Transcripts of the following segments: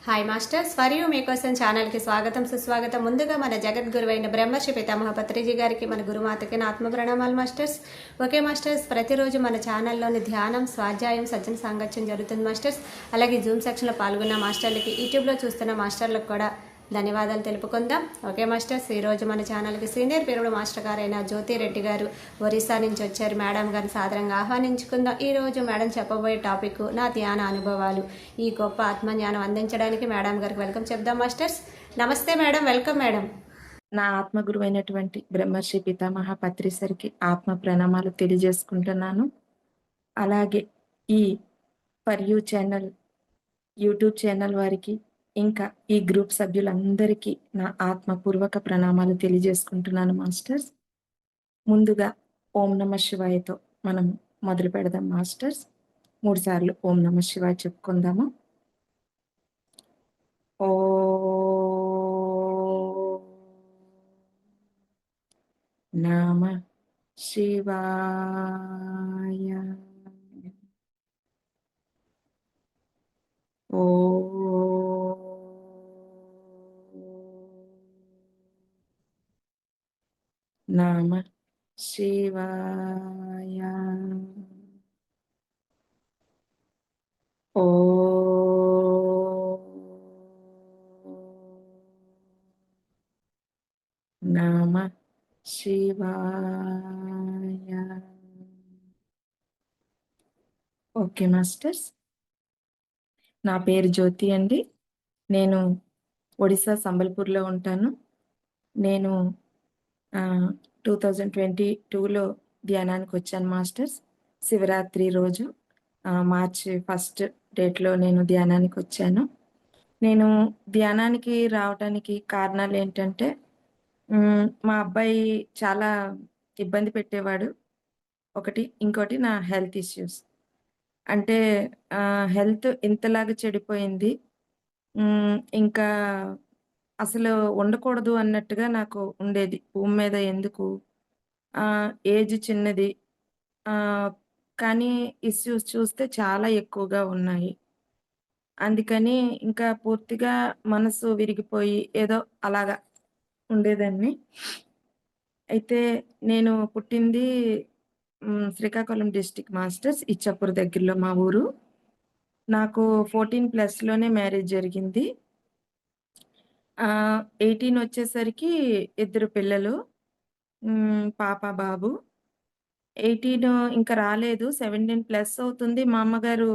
Hi masters, మరియు మీకోసం ఛానల్కి స్వాగతం సుస్వాగతం. ముందుగా మన జగద్గురువైన బ్రహ్మర్షి పితామహ పత్రిజీ గారికి, మన గురుమాతకి నా ఆత్మ ప్రణామాలు మాస్టర్స్. ఓకే మాస్టర్స్, ప్రతిరోజు మన ఛానల్లోని ధ్యానం, స్వాధ్యాయం, సజ్జన సాంగత్యం జరుగుతుంది మాస్టర్స్. అలాగే జూమ్ సెక్షన్లో పాల్గొన్న మాస్టర్లకి, యూట్యూబ్లో చూస్తున్న మాస్టర్లకు కూడా ధన్యవాదాలు తెలుపుకుందాం. ఓకే మాస్టర్స్, ఈరోజు మన ఛానల్కి సీనియర్ పిరమిడ్ మాస్టర్ గారైన జ్యోతి రెడ్డి గారు ఒరిస్సా నుంచి వచ్చారు. మేడం గారిని సాదరంగా ఆహ్వానించుకుందాం. ఈరోజు మేడం చెప్పబోయే టాపిక్ నా ధ్యాన అనుభవాలు. ఈ గొప్ప ఆత్మజ్ఞానం అందించడానికి మేడం గారికి వెల్కమ్ చెప్దాం మాస్టర్స్. నమస్తే మేడం, వెల్కమ్ మేడం. నా ఆత్మ గురువైనటువంటి బ్రహ్మర్షి పితామహ పత్రిసరికి ఆత్మ ప్రణామాలు తెలియజేసుకుంటున్నాను. అలాగే ఈ for you channel YouTube channel వారికి, ఇంకా ఈ గ్రూప్ సభ్యులందరికీ నా ఆత్మపూర్వక ప్రణామాలు తెలియజేసుకుంటున్నాను మాస్టర్స్. ముందుగా ఓం నమ శివాయతో మనం మొదలు పెడదాం మాస్టర్స్. 3 సార్లు ఓం నమ శివాయ చెప్పుకుందాము. ఓ నమ శివాయ. ఓ నమ శివాయ. ఓ నమ శివాయ. ఓకే మాస్టర్స్, నా పేరు జ్యోతి అండి. నేను ఒడిశా సంబల్పూర్లో ఉంటాను. నేను 2022లో ధ్యానానికి వచ్చాను మాస్టర్స్. శివరాత్రి రోజు మార్చి 1 డేట్లో నేను ధ్యానానికి వచ్చాను. నేను ధ్యానానికి రావడానికి కారణాలు ఏంటంటే, మా అబ్బాయి చాలా ఇబ్బంది పెట్టేవాడు ఒకటి. ఇంకోటి నా హెల్త్ ఇష్యూస్. అంటే హెల్త్ ఇంతలాగా చెడిపోయింది. ఇంకా అసలు ఉండకూడదు అన్నట్టుగా నాకు ఉండేది. భూమి మీద ఎందుకు? ఏజ్ చిన్నది. ఆహ్, కానీ ఇష్యూస్ చూస్తే చాలా ఎక్కువగా ఉన్నాయి. అందుకని ఇంకా పూర్తిగా మనసు విరిగిపోయి ఏదో అలాగా ఉండేదాన్ని. అయితే నేను పుట్టింది శ్రీకాకుళం డిస్ట్రిక్ట్ మాస్టర్స్. ఇచ్చాపురం దగ్గరలో మా ఊరు. నాకు 14+లోనే మ్యారేజ్ జరిగింది. 18 వచ్చేసరికి ఇద్దరు పిల్లలు. పాప, బాబు. 18 ఇంకా రాలేదు. 17+ అవుతుంది. మా అమ్మగారు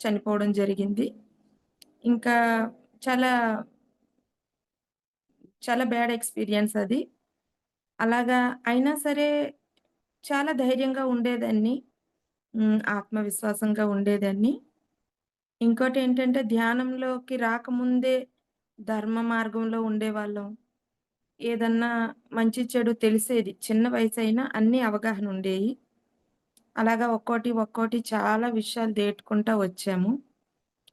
చనిపోవడం జరిగింది. ఇంకా చాలా, చాలా బ్యాడ్ ఎక్స్‌పీరియన్స్ అది. అలాగా అయినా సరే చాలా ధైర్యంగా ఉండేదాన్ని. ఆత్మవిశ్వాసంగా ఉండేదాన్ని. ఇంకోటేంటంటే ధ్యానంలోకి రాకముందే ధర్మ మార్గంలో ఉండేవాళ్ళం. ఏదన్నా మంచి చెడు తెలిసేది. చిన్న వయసైనా అన్నీ అవగాహన ఉండేయి. అలాగా ఒక్కోటి చాలా విషయాలు దేటుకుంటా వచ్చాము.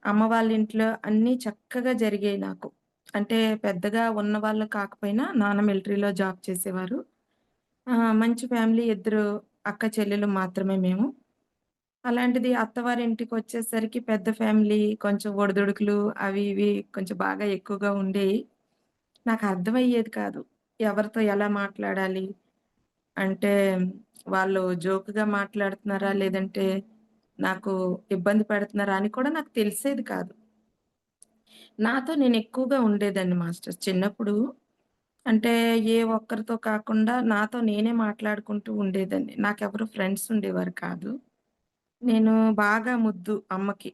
అమ్మ వాళ్ళ ఇంట్లో అన్నీ చక్కగా జరిగాయి నాకు. అంటే పెద్దగా ఉన్నవాళ్ళు కాకపోయినా నాన్న మిలిటరీలో జాబ్ చేసేవారు. మంచి ఫ్యామిలీ, ఇద్దరు అక్క చెల్లెలు మాత్రమే మేము. అలాంటిది అత్తవారింటికొచ్చేసరికి పెద్ద ఫ్యామిలీ, కొంచెం ఒడిదుడుకులు అవి ఇవి కొంచెం బాగా ఎక్కువగా ఉండేయి. నాకర్థమయ్యేది కాదు. ఎవరితో ఎలా మాట్లాడాలి? అంటే వాళ్ళు జోక్‌గా మాట్లాడుతున్నారా? లేదంటే నాకు ఇబ్బంది పెడుతున్నారా? అని కూడా నాకు తెలిసేది కాదు. నాతో నేనెక్కువగా ఉండేదాన్ని మాస్టర్స్. చిన్నప్పుడు అంటే ఏ ఒక్కరితో కాకుండా నాతో నేనే మాట్లాడుకుంటూ ఉండేదాన్ని. నాకెవరు ఫ్రెండ్స్ ఉండేవారు కాదు. నేను బాగా ముద్దు అమ్మకి.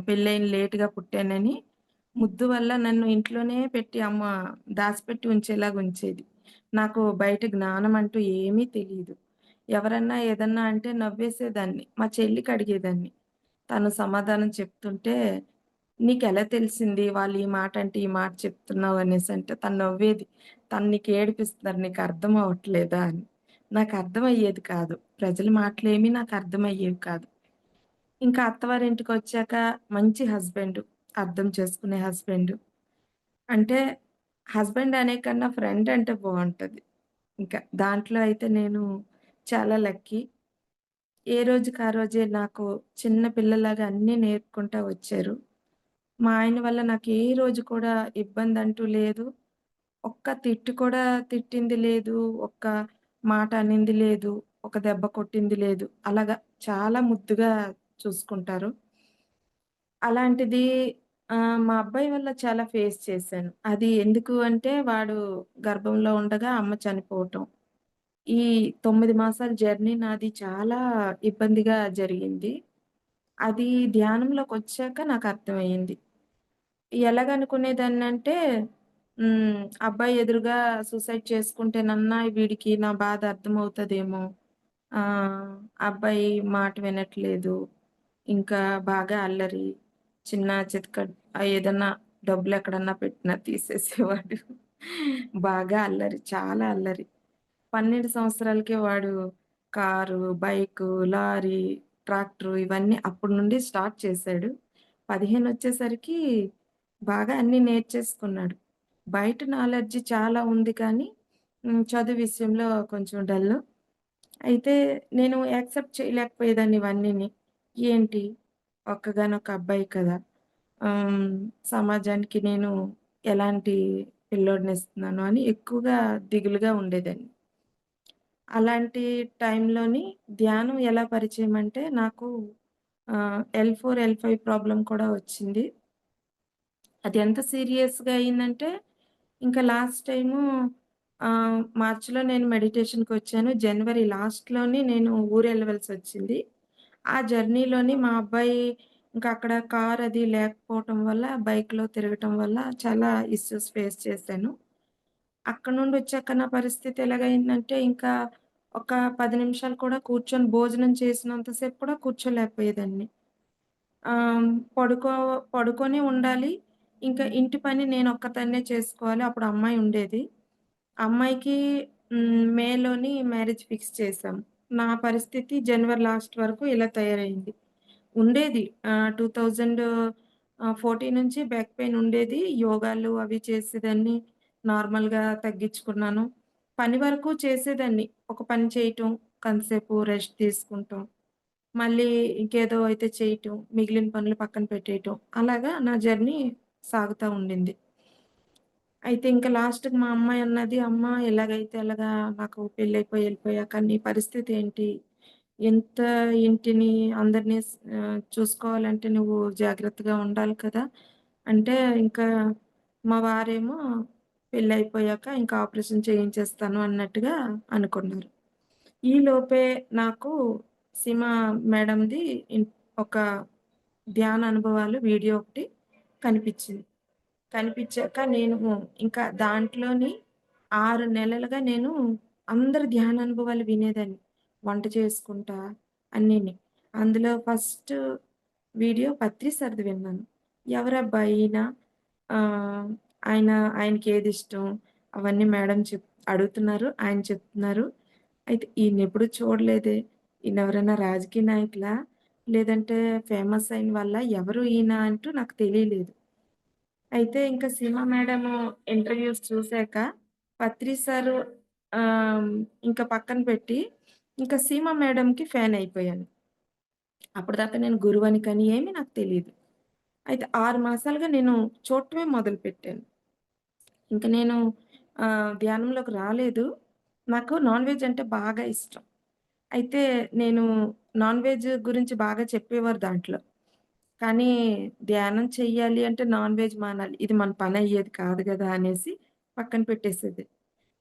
పెళ్ళైన లేట్‌గా పుట్టానని ముద్దు వల్ల నన్ను ఇంట్లోనే పెట్టి అమ్మ దాసిపెట్టి ఉంచేలాగా ఉంచేది. నాకు బయట జ్ఞానం అంటూ ఏమీ తెలీదు. ఎవరన్నా ఏదన్నా అంటే నవ్వేసేదాన్ని. మా చెల్లికి అడిగేదాన్ని. తను సమాధానం చెప్తుంటే, "నీకెలా తెలిసింది వాళ్ళు ఈ మాట అంటే ఈ మాట చెప్తున్నావు" అనేసంటే తను నవ్వేది. "తను నీకు ఏడిపిస్తున్నారు. నీకు అర్థం అవ్వట్లేదా" అని. నాకర్థమయ్యేది కాదు. ప్రజల మాటలేమి నాకర్థమయ్యేవి కాదు. ఇంకా అత్తవారింటికొచ్చాక మంచి హస్బెండు. అర్థం చేసుకునే హస్బెండు. అంటే హస్బెండ్ అనే కన్నా ఫ్రెండ్ అంటే బావుంటది. ఇంకా దాంట్లో అయితే నేను చాలా లక్కీ. ఏ రోజుకి ఆ రోజే నాకు చిన్న పిల్లలాగా అన్నీ నేర్పుకుంటా వచ్చారు. మా ఆయన వల్ల నాకు ఏ రోజు కూడా ఇబ్బందంటూ లేదు. ఒక్క తిట్టు కూడా తిట్టింది లేదు. ఒక్క మాట అనింది లేదు. ఒక దెబ్బ కొట్టింది లేదు. అలాగా చాలా ముద్దుగా చూసుకుంటారు. అలాంటిది మా అబ్బాయి వల్ల చాలా ఫేస్ చేశాను. అది ఎందుకు అంటే వాడు గర్భంలో ఉండగా అమ్మ చనిపోవటం. ఈ 9 మాసాల జర్నీ నాది చాలా ఇబ్బందిగా జరిగింది. అది ధ్యానంలోకొచ్చాక నాకర్థమయ్యింది. ఎలాగనుకునేదాన్నంటే అబ్బాయి ఎదురుగా సూసైడ్ చేసుకుంటేనన్నా వీడికి నా బాధ అర్థమవుతదేమో. అబ్బాయి మాట వినట్లేదు. ఇంకా బాగా అల్లరి. చిన్న చితక ఏదన్నా డబ్బులెక్కడన్నా పెట్టినా తీసేసేవాడు. బాగా అల్లరి. చాలా అల్లరి. 12 సంవత్సరాలకే వాడు కారు, బైకు, లారీ, ట్రాక్టరు ఇవన్నీ అప్పటి నుండి స్టార్ట్ చేశాడు. 15 వచ్చేసరికి బాగా అన్నీ నేర్చేసుకున్నాడు. బయట నాలెడ్జ్ చాలా ఉంది కానీ చదువు విషయంలో కొంచెం డల్లు. అయితే నేను యాక్సెప్ట్ చేయలేకపోయేదాన్ని ఇవన్నీని. ఏంటి ఒక్కగానొక్క అబ్బాయి కదా! ఆహ్, సమాజానికి నేను ఎలాంటి పిల్లోడినిస్తున్నాను అని ఎక్కువగా దిగులుగా ఉండేదాన్ని. అలాంటి టైంలోని ధ్యానం ఎలా పరిచయం అంటే నాకు L4, L5 ప్రాబ్లమ్ కూడా వచ్చింది. అది ఎంత సీరియస్‌గా అయిందంటే, ఇంకా లాస్ట్ టైము మార్చ్‌లో నేను మెడిటేషన్‌కొచ్చాను. జనవరి లాస్ట్‌లోని నేను ఊరెళ్ళవలసొచ్చింది. ఆ జర్నీలోని మా అబ్బాయి ఇంకా అక్కడ కార్ అది లేకపోవటం వల్ల, బైక్‌లో తిరగటం వల్ల చాలా ఇష్యూస్ ఫేస్ చేశాను. అక్కడి నుండొచ్చాక నా పరిస్థితి ఎలాగయిందంటే, ఇంకా ఒక 10 నిమిషాలు కూడా కూర్చొని భోజనం చేసినంత సేపు కూడా కూర్చోలేకపోయేదాన్ని. ఆహ్, పడుకో పడుకొని ఉండాలి. ఇంకా ఇంటి పని నేనొక్కదాన్నే చేసుకోవాలి. అప్పుడు అమ్మాయి ఉండేది. అమ్మాయికి మేలోని మ్యారేజ్ ఫిక్స్ చేశాం. నా పరిస్థితి జనవరి లాస్ట్ వరకు ఇలా తయారయింది. ఉండేది 2014 నుంచి బ్యాక్ పెయిన్ ఉండేది. యోగాలు అవి చేసేదాన్ని. నార్మల్‌గా తగ్గించుకున్నాను. పని వరకు చేసేదాన్ని. ఒక పని చేయటం, కొంతసేపు రెస్ట్ తీసుకుంటాం. మళ్ళీ ఇంకేదో అయితే చేయటం, మిగిలిన పనులు పక్కన పెట్టేయటం. అలాగా నా జర్నీ సాగుతా ఉండింది. అయితే ఇంక లాస్ట్‌కి మా అమ్మాయి అన్నది, "అమ్మ ఎలాగైతే అలాగా నాకు పెళ్లయిపోయి ఎళ్ళిపోయాక నీ పరిస్థితేంటి? ఎంత ఇంటిని అందరిని చూసుకోవాలంటే నువ్వు జాగ్రత్తగా ఉండాలి కదా!" అంటే ఇంకా మా వారేమో పెళ్లయిపోయాక ఇంకా ఆపరేషన్ చేయించేస్తాను అన్నట్టుగా అనుకున్నారు. ఈలోపే నాకు సీమ మేడంది ఒక ధ్యాన అనుభవాలు వీడియో ఒకటి కనిపిచ్చింది. కనిపిచ్చాక నేను ఇంకా దాంట్లోని 6 నెలలుగా నేను అందరి ధ్యానానుభవాలు వినేదాన్ని. వంట చేసుకుంటా అన్నీని. అందులో ఫస్ట్ వీడియో పత్రి సార్‌ది విన్నాను. ఎవరబ్బా ఈయన? ఆహ్, ఆయన ఆయనకేదిష్టం అవన్నీ మేడం అడుగుతున్నారు. ఆయన చెప్తున్నారు. అయితే ఈయన్నెప్పుడు చూడలేదే. ఈయనెవరైనా రాజకీయ నాయకులా? లేదంటే ఫేమస్ అయిన వాళ్ళా? ఎవరు ఈయన అంటూ నాకు తెలియలేదు. అయితే ఇంక సీమా మేడము ఇంటర్‌వ్యూస్ చూసాక, పత్రి సారు ఆహ్, ఇంక పక్కన పెట్టి, ఇంక సీమా మేడంకి ఫ్యాన్ అయిపోయాను. అప్పటిదాకా నేను గురువని కానీ ఏమి నాకు తెలీదు. అయితే 6 మాసాలుగా నేను చూడటమే మొదలుపెట్టాను. ఇంక నేను ధ్యానంలోకి రాలేదు. నాకు నాన్ వెజ్ అంటే బాగా ఇష్టం. అయితే నేను నాన్ వెజ్ గురించి బాగా చెప్పేవారు దాంట్లో. కానీ ధ్యానం చెయ్యాలి అంటే నాన్ వెజ్ మానాలి. ఇది మన పనయ్యేది కాదు గదా! అనేసి పక్కన పెట్టేసేది.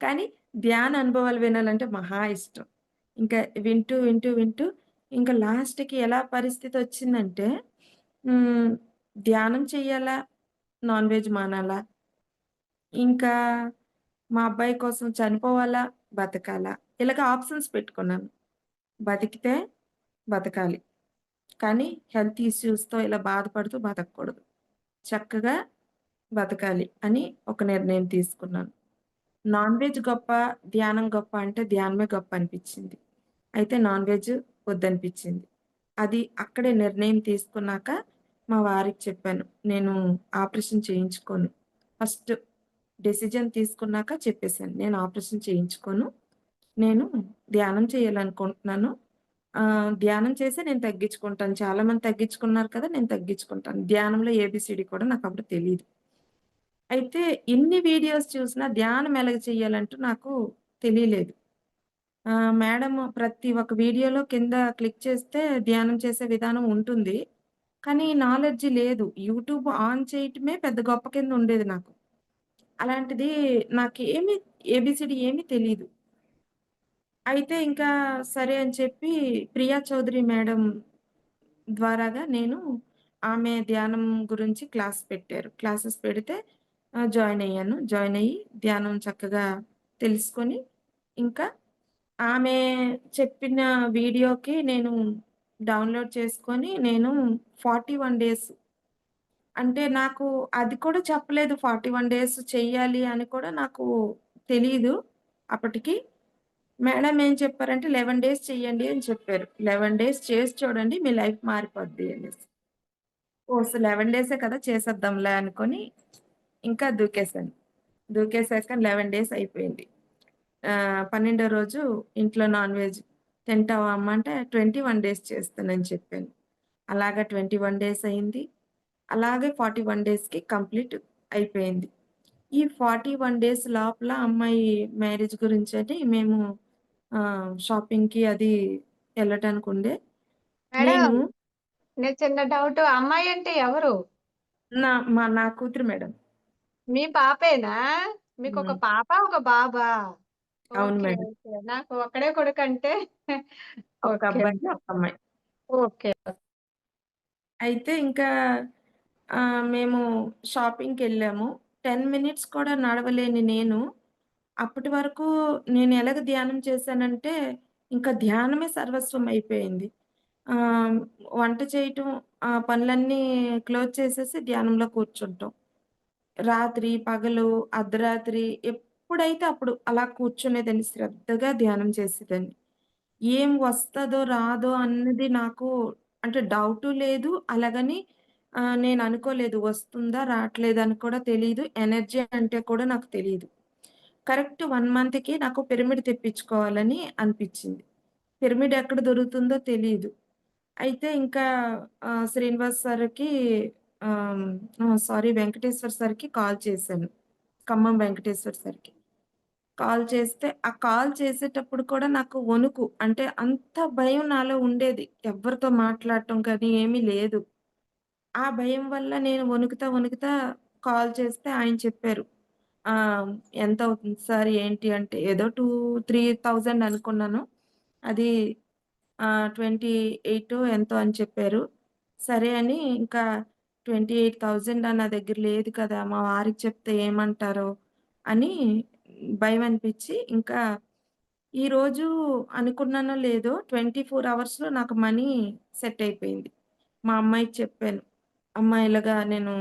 కానీ ధ్యాన అనుభవాలు వినాలంటే మహా ఇష్టం. ఇంకా వింటూ ఇంకా లాస్ట్‌కి ఎలా పరిస్థితొచ్చిందంటే హ్మ్. ధ్యానం చెయ్యాలా? నాన్ వెజ్ మానాలా? ఇంకా మా అబ్బాయి కోసం చనిపోవాలా? బతకాలా? ఇలాగ ఆప్షన్స్ పెట్టుకున్నాను. బతికితే బతకాలి. కానీ హెల్త్ ఇష్యూస్‌తో ఇలా బాధపడుతూ బతకూడదు. చక్కగా బతకాలి అని ఒక నిర్ణయం తీసుకున్నాను. నాన్ వెజ్ గొప్ప, ధ్యానం గొప్ప అంటే ధ్యానమే గొప్ప అనిపిచ్చింది. అయితే నాన్ వెజ్ వద్దనిపిచ్చింది. అది అక్కడే నిర్ణయం తీసుకున్నాక మా వారికి చెప్పాను. నేను ఆపరేషన్ చేయించుకోను. ఫస్ట్ డెసిజన్ తీసుకున్నాక చెప్పేసాను. నేను ఆపరేషన్ చేయించుకోను. నేను ధ్యానం చేయాలనుకుంటున్నాను. ధ్యానం చేసి నేను తగ్గించుకుంటాను. చాలామంది తగ్గించుకున్నారు కదా! నేను తగ్గించుకుంటాను. ధ్యానంలో ఏబీసీడీ కూడా నాకప్పుడు తెలీదు. అయితే ఇన్ని వీడియోస్ చూసినా ధ్యానం ఎలాగ చేయాలంటూ నాకు తెలియలేదు. మేడము ప్రతి ఒక్క వీడియోలో కింద క్లిక్ చేస్తే ధ్యానం చేసే విధానం ఉంటుంది. కానీ నాలెడ్జ్ లేదు. యూట్యూబ్ ఆన్ చేయటమే పెద్ద గొప్ప కింద ఉండేది నాకు. అలాంటిది నాకేమి ఏబీసీడీ ఏమీ తెలీదు. అయితే ఇంకా సరే అని చెప్పి ప్రియా చౌదరి మేడం ద్వారాగా నేను ఆమె ధ్యానం గురించి క్లాస్ పెట్టారు. క్లాసెస్ పెడితే జాయిన్ అయ్యాను. జాయిన్ అయ్యి ధ్యానం చక్కగా తెలుసుకొని, ఇంకా ఆమె చెప్పిన వీడియోకి నేను డౌన్‌లోడ్ చేసుకొని నేను 41 డేస్ అంటే నాకు అది కూడా చెప్పలేదు. 41 డేస్ చెయ్యాలి అని కూడా నాకు తెలీదు అప్పటికి. మేడం ఏం చెప్పారంటే 11 డేస్ చెయ్యండి అని చెప్పారు. 11 డేస్ చేసి చూడండి మీ లైఫ్ మారిపోద్ది అనేసి. ఓహ్! 11 డేసే కదా! చేసేద్దాంలే అనుకోని ఇంకా దూకేసాను. దూకేసాక 11 డేస్ అయిపోయింది. 12 రోజు ఇంట్లో నాన్ వెజ్ తింటావా అమ్మ అంటే 21 డేస్ చేస్తానని చెప్పాను. అలాగా 21 డేస్ అయింది. అలాగే 41 డేస్‌కి కంప్లీట్ అయిపోయింది. ఈ 41 డేస్ లోపల అమ్మాయి మ్యారేజ్ గురించని మేము షాపింగ్‌కి అది ఎళ్ళటానికుండే. నేను మేడం, నేను చిన్న డౌట్. అమ్మాయి అంటే ఎవరు? నా కూతురు మేడం. మీ పాపేనా? మీకొక హ్మ్. పాప, ఒక బాబా? అవును ఓకే. మేడం. ఓకే. నాకు ఒక్కడే కొడుకంటే ఒక్క ఓకే. అబ్బాయి, ఒక అమ్మాయి. ఓకే. అయితే ఇంకా మేము షాపింగ్‌కెళ్ళాము. 10 మినిట్స్ కూడా నడవలేని నేను, అప్పటి వరకు నేను ఎలాగ ధ్యానం చేశానంటే, ఇంకా ధ్యానమే సర్వస్వం అయిపోయింది. ఆహ్, వంట చేయటం, పనులన్నీ క్లోజ్ చేసేసి ధ్యానంలో కూర్చుంటాం. రాత్రి, పగలు, అర్ధరాత్రి ఎప్పుడైతే అప్పుడు అలా కూర్చునేదాన్ని. శ్రద్ధగా ధ్యానం చేసేదాన్ని. ఏం వస్తదో, రాదో అన్నది నాకు అంటే డౌటు లేదు. అలాగని నేను అనుకోలేదు. వస్తుందా, రాట్లేదా అని కూడా తెలీదు. ఎనర్జీ అంటే కూడా నాకు తెలీదు. కరెక్ట్ 1 మంత్‌కి నాకు పిరమిడ్ తెప్పించుకోవాలని అనిపిచ్చింది. పిరమిడ్ ఎక్కడ దొరుకుతుందో తెలీదు. అయితే ఇంకా శ్రీనివాస్ సార్‌కి ఆహ్, సారీ వెంకటేశ్వర్ సార్‌కి కాల్ చేశాను. ఖమ్మం వెంకటేశ్వర్ సార్‌కి. కాల్ చేస్తే, ఆ కాల్ చేసేటప్పుడు కూడా నాకు వణుకు. అంటే అంత భయం నాలో ఉండేది. ఎవ్వరితో మాట్లాడటం కానీ ఏమీ లేదు. ఆ భయం వల్ల నేను వణుకుతా, వణుకుతా కాల్ చేస్తే ఆయన చెప్పారు. ఆహ్, "ఎంతవుతుంది సార్ ఏంటి?" అంటే ఏదో 3,000 అనుకున్నాను. అది 28 ఎంతో అని చెప్పారు. సరే అని ఇంకా 28,000 నా దగ్గర లేదు కదా! మా వారికి చెప్తే ఏమంటారో అని భయమనిపిచ్చి ఇంకా ఈరోజు అనుకున్నానో లేదో 24 అవర్స్‌లో నాకు మనీ సెట్ అయిపోయింది. మా అమ్మాయికి చెప్పాను. అమ్మ ఇలాగా నేను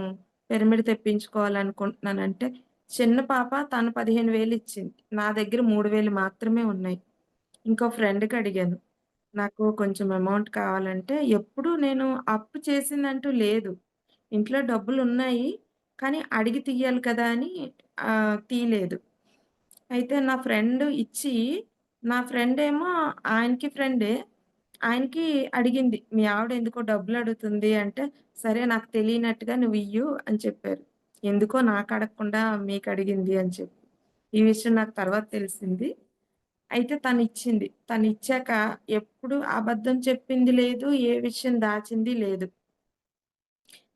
పిరమిడ్ తెప్పించుకోవాలనుకుంటున్నానంటే, చిన్న పాప తను 15,000 ఇచ్చింది. నా దగ్గర 3,000 మాత్రమే ఉన్నాయి. ఇంకో ఫ్రెండ్‌కి అడిగాను. నాకు కొంచెం అమౌంట్ కావాలంటే, ఎప్పుడు నేను అప్పు చేసిందంటూ లేదు. ఇంట్లో డబ్బులున్నాయి. కానీ అడిగి తీయాలి కదా! అని తీయలేదు. అయితే నా ఫ్రెండ్ ఇచ్చి, నా ఫ్రెండేమో ఆయనకి ఫ్రెండే. ఆయనకి అడిగింది. "మీ ఆవిడ ఎందుకో డబ్బులడుగుతుంది" అంటే, "సరే నాకు తెలియనట్టుగా నువ్వియ్యు" అని చెప్పారు. ఎందుకో నాకడగకుండా మీకడిగింది అని చెప్పి. ఈ విషయం నాకు తర్వాత తెలిసింది. అయితే తనిచ్చింది. తనిచ్చాక ఎప్పుడు అబద్ధం చెప్పింది లేదు. ఏ విషయం దాచింది లేదు.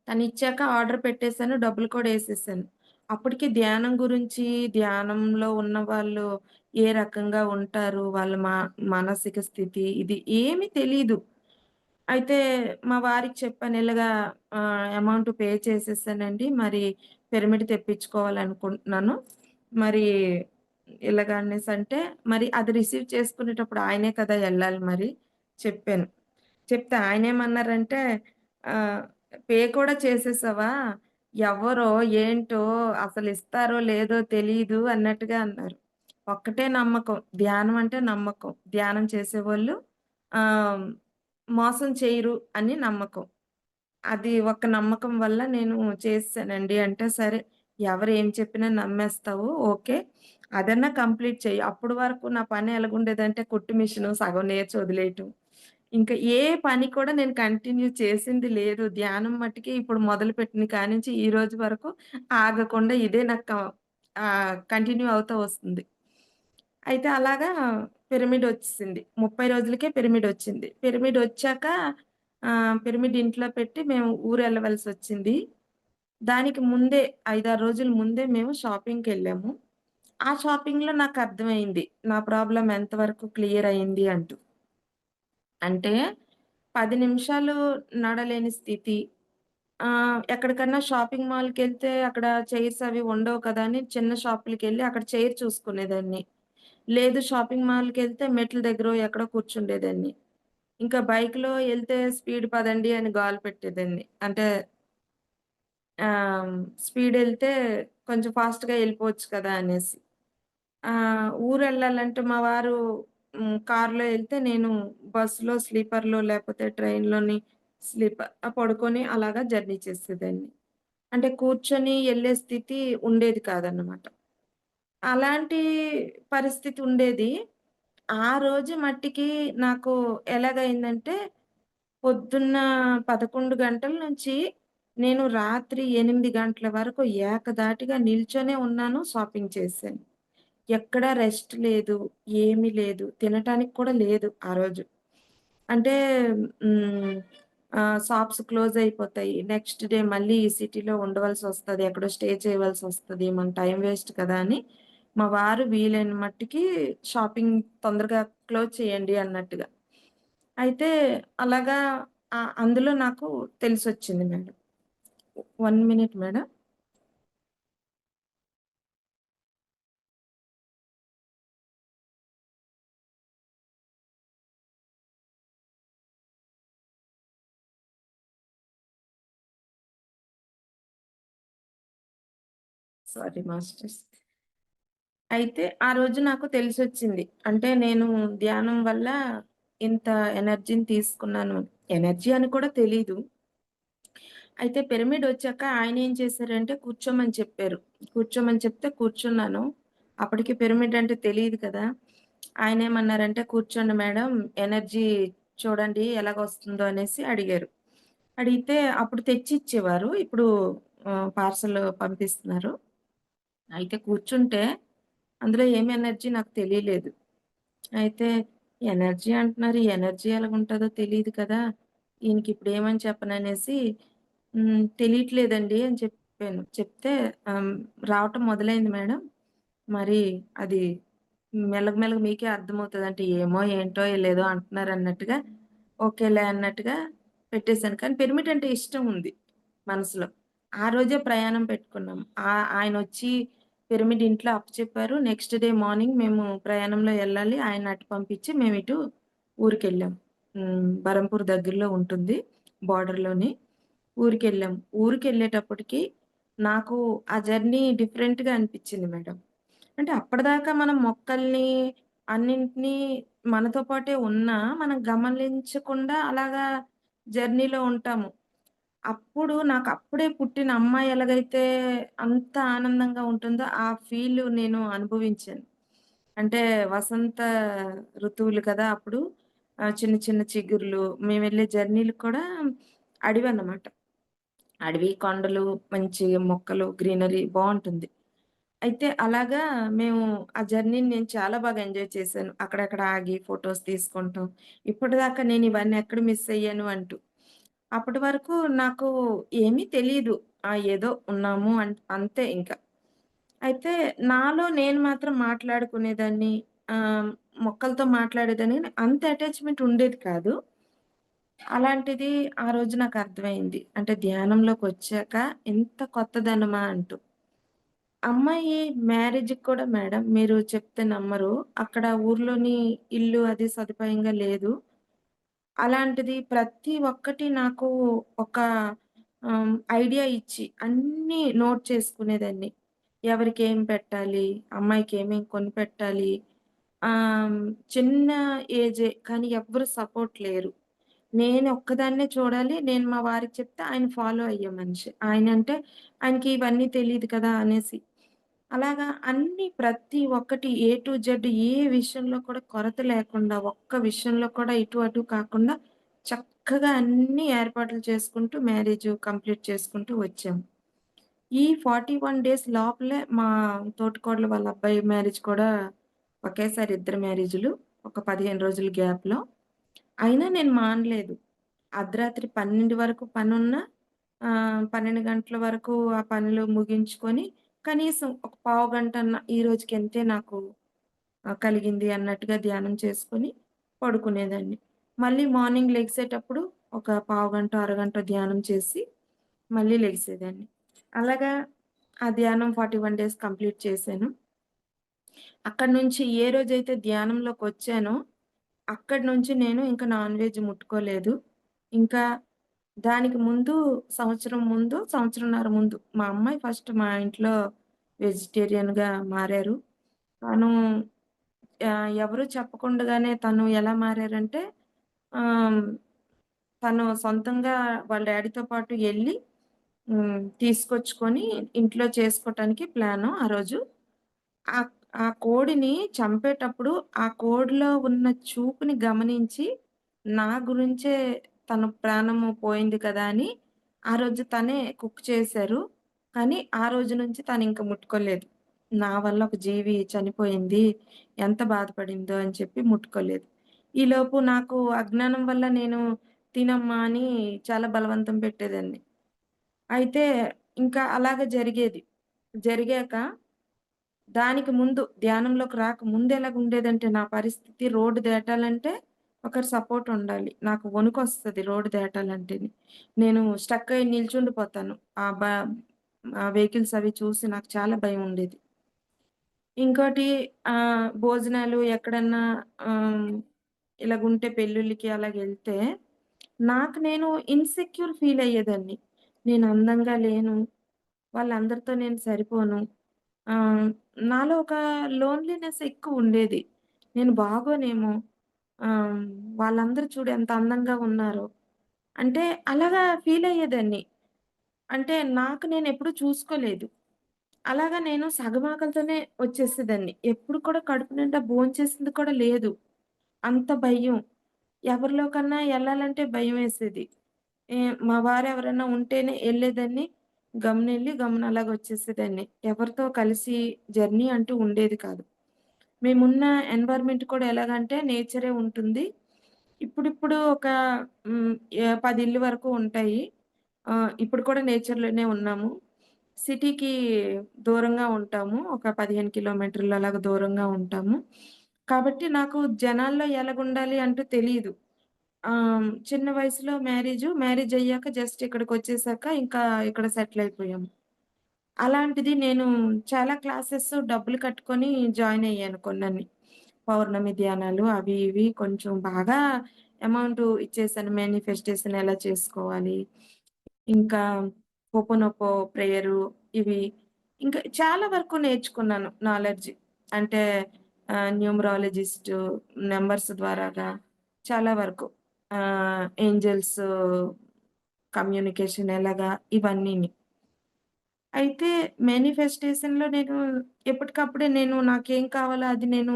తనిచ్చాక ఆర్డర్ పెట్టేసాను. డబ్బులు కూడా యేసేసాను. అప్పటికి ధ్యానం గురించి, ధ్యానంలో ఉన్నవాళ్ళు ఏ రకంగా ఉంటారు, వాళ్ళ మానసిక స్థితి ఇది ఏమీ తెలీదు. అయితే మా వారికి చెప్పాను. ఇలాగా అమౌంట్ పే చేసేసానండి. మరి పిరమిడ్ తెప్పించుకోవాలనుకుంటున్నాను. మరి ఇలాగ అనేసంటే, మరి అది రిసీవ్ చేసుకునేటప్పుడు ఆయనే కదా ఎళ్ళాలి మరి చెప్పాను. చెప్తే ఆయనేమన్నారంటే, ఆహ్, "పే కూడా చేసేసావా? ఎవ్వరో, ఏంటో అసలిస్తారో లేదో తెలీదు" అన్నట్టుగా అన్నారు. ఒక్కటే నమ్మకం. ధ్యానం అంటే నమ్మకం. ధ్యానం చేసేవాళ్ళు ఆహ్, మోసం చేయరు అని నమ్మకం. అది ఒక నమ్మకం వల్ల నేను చేసేసానండి. అంటే, "సరే ఎవరు ఏం చెప్పినా నమ్మేస్తావు. ఓకే. అదన్నా కంప్లీట్ చెయ్యి." అప్పటి వరకు నా పని ఎలాగుండేదంటే కుట్టు మిషను సగం నేర్చి వదిలేయటం. ఇంకా ఏ పని కూడా నేను కంటిన్యూ చేసింది లేదు. ధ్యానం మట్టికి ఇప్పుడు మొదలుపెట్టిన కానించి ఈ రోజు వరకు ఆగకుండా ఇదే నాకు కంటిన్యూ అవుతా వస్తుంది. అయితే అలాగా పిరమిడొచ్చేసింది. 30 రోజులకే పిరమిడొచ్చింది. పిరమిడొచ్చాక పిరమిడ్ ఇంట్లో పెట్టి మేము ఊరెళ్ళవలసొచ్చింది. దానికి ముందే 5, 6 రోజుల ముందే మేము షాపింగ్‌కెళ్ళాము. ఆ షాపింగ్‌లో నాకర్థమైంది. నా ప్రాబ్లమ్ ఎంతవరకు క్లియర్ అయింది అంటూ. అంటే 10 నిమిషాలు నడలేని స్థితి. ఎక్కడికన్నా షాపింగ్ మాల్‌కెళ్తే అక్కడ చైర్స్ అవి ఉండవు కదా! అని చిన్న షాపులకెళ్ళి అక్కడ చైర్ చూసుకునేదాన్ని. లేదు షాపింగ్ మాల్‌కెళ్తే మెట్ల దగ్గరో ఎక్కడో కూర్చుండేదాన్ని. ఇంకా బైక్‌లో ఎళ్తే స్పీడ్ పదండి అని గోల పెట్టేదాన్ని. అంటే స్పీడెళ్తే కొంచెం ఫాస్ట్‌గా ఎళ్ళిపోవచ్చు కదా! అనేసి. ఊరెళ్ళాలంటే మా వారు కార్‌లో ఎళ్తే నేను బస్సులో, స్లీపర్‌లో లేపోతే ట్రైన్‌లోని పడుకొని అలాగా జర్నీ చేసేదాన్ని. అంటే కూర్చొని ఎళ్ళే స్థితి ఉండేది కాదన్నమాట. అలాంటి పరిస్థితి ఉండేది. ఆ రోజు మట్టికి నాకు ఎలాగయిందంటే, పొద్దున్న 11 గంటల నుంచి నేను రాత్రి 8 గంటల వరకు ఏకధాటిగా నిల్చొనే ఉన్నాను, షాపింగ్ చేశాను. ఎక్కడా రెస్ట్ లేదు, ఏమీ లేదు. తినటానికి కూడా లేదు ఆ రోజు. అంటే హ్మ్. షాప్స్ క్లోజ్ అయిపోతాయి. నెక్స్ట్ డే మళ్ళీ ఈ సిటీలో ఉండవలసొస్తది. ఎక్కడో స్టే చేయవలసొస్తది. మన టైం వేస్ట్ కదా! అని మా వారు వీలైన మట్టికి షాపింగ్ తొందరగా క్లోజ్ చేయండి అన్నట్టుగా. అయితే అలాగా అందులో నాకు తెలిసొచ్చింది madam. 1 minute madam. Sorry masters. అయితే ఆ రోజు నాకు తెలిసొచ్చింది. అంటే నేను ధ్యానం వల్ల ఇంత ఎనర్జీని తీసుకున్నాను అని. ఎనర్జీ అని కూడా తెలీదు. అయితే పిరమిడొచ్చాక ఆయనేం చేశారంటే కూర్చోమని చెప్పారు. కూర్చోమని చెప్తే కూర్చున్నాను. అప్పటికి పిరమిడ్ అంటే తెలీదు కదా! ఆయనేమన్నారంటే, "కూర్చోండి మేడం ఎనర్జీ చూడండి ఎలాగొస్తుందో" అనేసి అడిగారు. అడిగితే అప్పుడు తెచ్చిచ్చేవారు. ఇప్పుడు పార్సెల్ పంపిస్తున్నారు. అయితే కూర్చుంటే అందులో ఏమి ఎనర్జీ నాకు తెలియలేదు. అయితే ఎనర్జీ అంటున్నారు. ఈ ఎనర్జీ ఎలాగుంటదో తెలీదు కదా! ఈయనకిప్పుడు ఏమని చెప్పననేసి తెలియట్లేదండి అని చెప్పాను. చెప్తే ఆహ్, రావటం మొదలైంది మేడం. మరి అది మెల్లగా మెల్లగా మీకే అర్థమవుతది. అంటే ఏమో ఏంటో ఈళ్ళేదో అంటున్నారన్నట్టుగా ఓకేలే అన్నట్టుగా పెట్టేసాను. కానీ పిరమిడ్ అంటే ఇష్టం ఉంది మనసులో. ఆ రోజే ప్రయాణం పెట్టుకున్నాం. ఆయనొచ్చి పిరమిడ్ ఇంట్లో అప్పచెప్పారు. నెక్స్ట్ డే మార్నింగ్ మేము ప్రయాణంలో ఎళ్ళాలి. ఆయన అటు పంపించి మేమిటు ఊరికెళ్ళాం. బరంపూర్ దగ్గరలో ఉంటుంది. బోర్డర్‌లోని. ఊరికెళ్ళాం. ఊరికెళ్ళేటప్పటికి నాకు ఆ జర్నీ డిఫరెంట్‌గా అనిపిచ్చింది మేడం. అంటే అప్పటిదాకా మనం మొక్కల్ని అన్నింటిని మనతో పాటే ఉన్నా, మనం గమనించకుండా అలాగా జర్నీలో ఉంటాము. అప్పుడు నాకప్పుడే పుట్టిన అమ్మాయి ఎలాగైతే అంత ఆనందంగా ఉంటుందో, ఆ ఫీలు నేను అనుభవించాను. అంటే వసంత ఋతువులు కదా! అప్పుడు చిన్న చిన్న చిగుర్లు మేమెళ్ళే జర్నీలు కూడా అడవన్నమాట. అడవి, కొండలు, మంచి మొక్కలు, గ్రీనరీ బావుంటుంది. అయితే అలాగా మేము ఆ జర్నీని నేను చాలా బాగా ఎంజాయ్ చేశాను. అక్కడక్కడ ఆగి ఫోటోస్ తీసుకుంటాం. ఇప్పటిదాకా నేను ఇవన్నీ ఎక్కడ మిస్ అయ్యాను అంటూ. అప్పటి వరకు నాకు ఏమీ తెలీదు. ఏదో ఉన్నాము అంతే ఇంక. అయితే నాలో నేను మాత్రం మాట్లాడుకునేదాన్ని. ఆహ్, మొక్కలతో మాట్లాడేదాన్ని గానీ అంత అటాచ్‌మెంట్ ఉండేది కాదు. అలాంటిది ఆ రోజు నాకర్థమైంది. అంటే ధ్యానంలోకొచ్చాక ఎంత కొత్తదనమా అంటూ. అమ్మాయి మ్యారేజ్‌కి కూడా మేడం మీరు చెప్తే నమ్మరు. అక్కడ ఊర్లోని ఇల్లు అది సదుపాయంగా లేదు. అలాంటిది ప్రతి ఒక్కటి నాకు ఒక ఐడియా ఇచ్చి అన్నీ నోట్ చేసుకునేదాన్ని. ఎవరికేం పెట్టాలి? అమ్మాయికి ఏమేం కొనిపెట్టాలి? ఆహ్, చిన్న ఏజే కానీ ఎవ్వరు సపోర్ట్ లేరు. నేను ఒక్కదాన్నే చూడాలి. నేను మా వారికి చెప్తే ఆయన ఫాలో అయ్యే మనిషి. ఆయనంటే ఆయనకి ఇవన్నీ తెలీదు కదా! అనేసి. అలాగా అన్నీ ప్రతి ఒక్కటి ఏ టు జెడ్ ఏ విషయంలో కూడా కొరత లేకుండా, ఒక్క విషయంలో కూడా ఇటు అటు కాకుండా చక్కగా అన్నీ ఏర్పాట్లు చేసుకుంటూ మ్యారేజ్ కంప్లీట్ చేసుకుంటూ వచ్చాము. ఈ 41 డేస్ లోపలే మా తోటికోడలు వాళ్ళ అబ్బాయి మ్యారేజ్ కూడా ఒకేసారి ఇద్దరు మ్యారేజులు. ఒక 15 రోజుల గ్యాప్‌లో. అయినా నేను మానలేదు. అర్ధరాత్రి 12 వరకు పనున్నా 12 గంటల వరకు ఆ పనులు ముగించుకొని కనీసం ఒక పావుగంటన్నా ఈ రోజుకి ఎంతే నాకు కలిగింది అన్నట్టుగా ధ్యానం చేసుకొని పడుకునేదాన్ని. మళ్ళీ మార్నింగ్ లెగిసేటప్పుడు ఒక పావుగంట, అరగంట ధ్యానం చేసి మళ్ళీ లెగిసేదాన్ని. అలాగా ఆ ధ్యానం 41 డేస్ కంప్లీట్ చేశాను. అక్కడి నుంచి ఏ రోజైతే ధ్యానంలోకొచ్చానో, అక్కడి నుంచి నేను ఇంక నాన్ వెజ్ ముట్టుకోలేదు. ఇంకా దానికి ముందు సంవత్సరం ముందు, సంవత్సరంన్నర ముందు మా అమ్మాయి ఫస్ట్ మా ఇంట్లో వెజిటేరియన్‌గా మారారు. తను ఎవరు చెప్పకుండానే తను ఎలా మారారంటే ఆహ్, తను సొంతంగా వాళ్ళ డ్యాడీతో పాటు ఎళ్లి తీసుకొచ్చుకొని ఇంట్లో చేసుకోటానికి ప్లాను ఆ రోజు. ఆ ఆ కోడిని చంపేటప్పుడు ఆ కోడిలో ఉన్న చూపుని గమనించి, నా గురించే తన ప్రాణము పోయింది కదా! అని ఆ రోజు తనే కుక్ చేశారు. కానీ ఆ రోజు నుంచి తనింక ముట్టుకోలేదు. నా వల్ల ఒక జీవి చనిపోయింది. ఎంత బాధపడిందో అని చెప్పి ముట్టుకోలేదు. ఈలోపు నాకు అజ్ఞానం వల్ల నేను తినమ్మా అని చాలా బలవంతం పెట్టేదాన్ని. అయితే ఇంకా అలాగే జరిగేది. జరిగాక దానికి ముందు ధ్యానంలోకి రాకముందు ఎలాగుండేదంటే నా పరిస్థితి రోడ్డు దాటాలంటే ఒకరి సపోర్ట్ ఉండాలి. నాకు వణుకొస్తది రోడ్డు దాటాలంటేనే. నేను స్టక్ అయ్యి నిల్చుండిపోతాను. ఆ వెహికల్స్ అవి చూసి నాకు చాలా భయం ఉండేది. ఇంకోటి భోజనాలు ఎక్కడన్నా ఆహ్, ఇలాగుంటే పెళ్ళిళ్ళకి అలాగెళ్తే నాకు నేను ఇన్‌సెక్యూర్ ఫీల్ అయ్యేదాన్ని. నేను అందంగా లేను. వాళ్ళందరితో నేను సరిపోను. ఆహ్, నాలో ఒక లోన్‌లీనెస్ ఎక్కువుండేది. నేను బాగోనేమో, ఆహ్, వాళ్ళందరూ చూడు ఎంత అందంగా ఉన్నారో. అంటే అలాగా ఫీలయ్యేదాన్ని. అంటే నాకు నేనెప్పుడు చూసుకోలేదు. అలాగా నేను సగమాకలితోనే వచ్చేసేదాన్ని. ఎప్పుడు కూడా కడుపు నిండా భోంచేసింది కూడా లేదు. అంత భయం. ఎవరిలో కన్నా ఎళ్ళాలంటే భయమేసేది. మా వారెవరైనా ఉంటేనే ఎళ్ళేదాన్ని. గమ్మునెళ్లి గమ్మున అలాగొచ్చేసేదాన్ని. ఎవరితో కలిసి జర్నీ అంటూ ఉండేది కాదు. మేమున్న ఎన్వైర్న్‌మెంట్ కూడా ఎలాగంటే నేచరే ఉంటుంది. ఇప్పుడిప్పుడు ఒక హ్మ్. 10 ఇళ్ళు వరకు ఉంటాయి. ఇప్పుడు కూడా నేచర్‌లోనే ఉన్నాము. సిటీకి దూరంగా ఉంటాము. ఒక 15 కిలోమీటర్లు అలాగ దూరంగా ఉంటాము. కాబట్టి నాకు జనాల్లో ఎలాగుండాలి అంటూ తెలీదు. చిన్న వయసులో మ్యారేజయ్యాక జస్ట్ ఇక్కడికొచ్చేసాక ఇంకా ఇక్కడ సెటిల్ అయిపోయాము. అలాంటిది నేను చాలా క్లాసెస్ డబ్బులు కట్టుకొని జాయిన్ అయ్యాను కొన్నని. పౌర్ణమి ధ్యానాలు అవి ఇవి కొంచెం బాగా అమౌంట్ ఇచ్చేసాను. మేనిఫెస్టేషన్ ఎలా చేసుకోవాలి, ఇంకా హోపోనోపో ప్రేయరు ఇవి. ఇంకా చాలా వరకు నేర్చుకున్నాను నాలెడ్జ్. అంటే న్యూమరాలజిస్టు నంబర్స్ ద్వారాగా చాలా వరకు. ఏంజెల్స్ కమ్యూనికేషన్ ఎలాగా ఇవన్నీని. అయితే మేనిఫెస్టేషన్‌లో నేను ఎప్పటికప్పుడే నేను నాకేం కావాలో అది నేను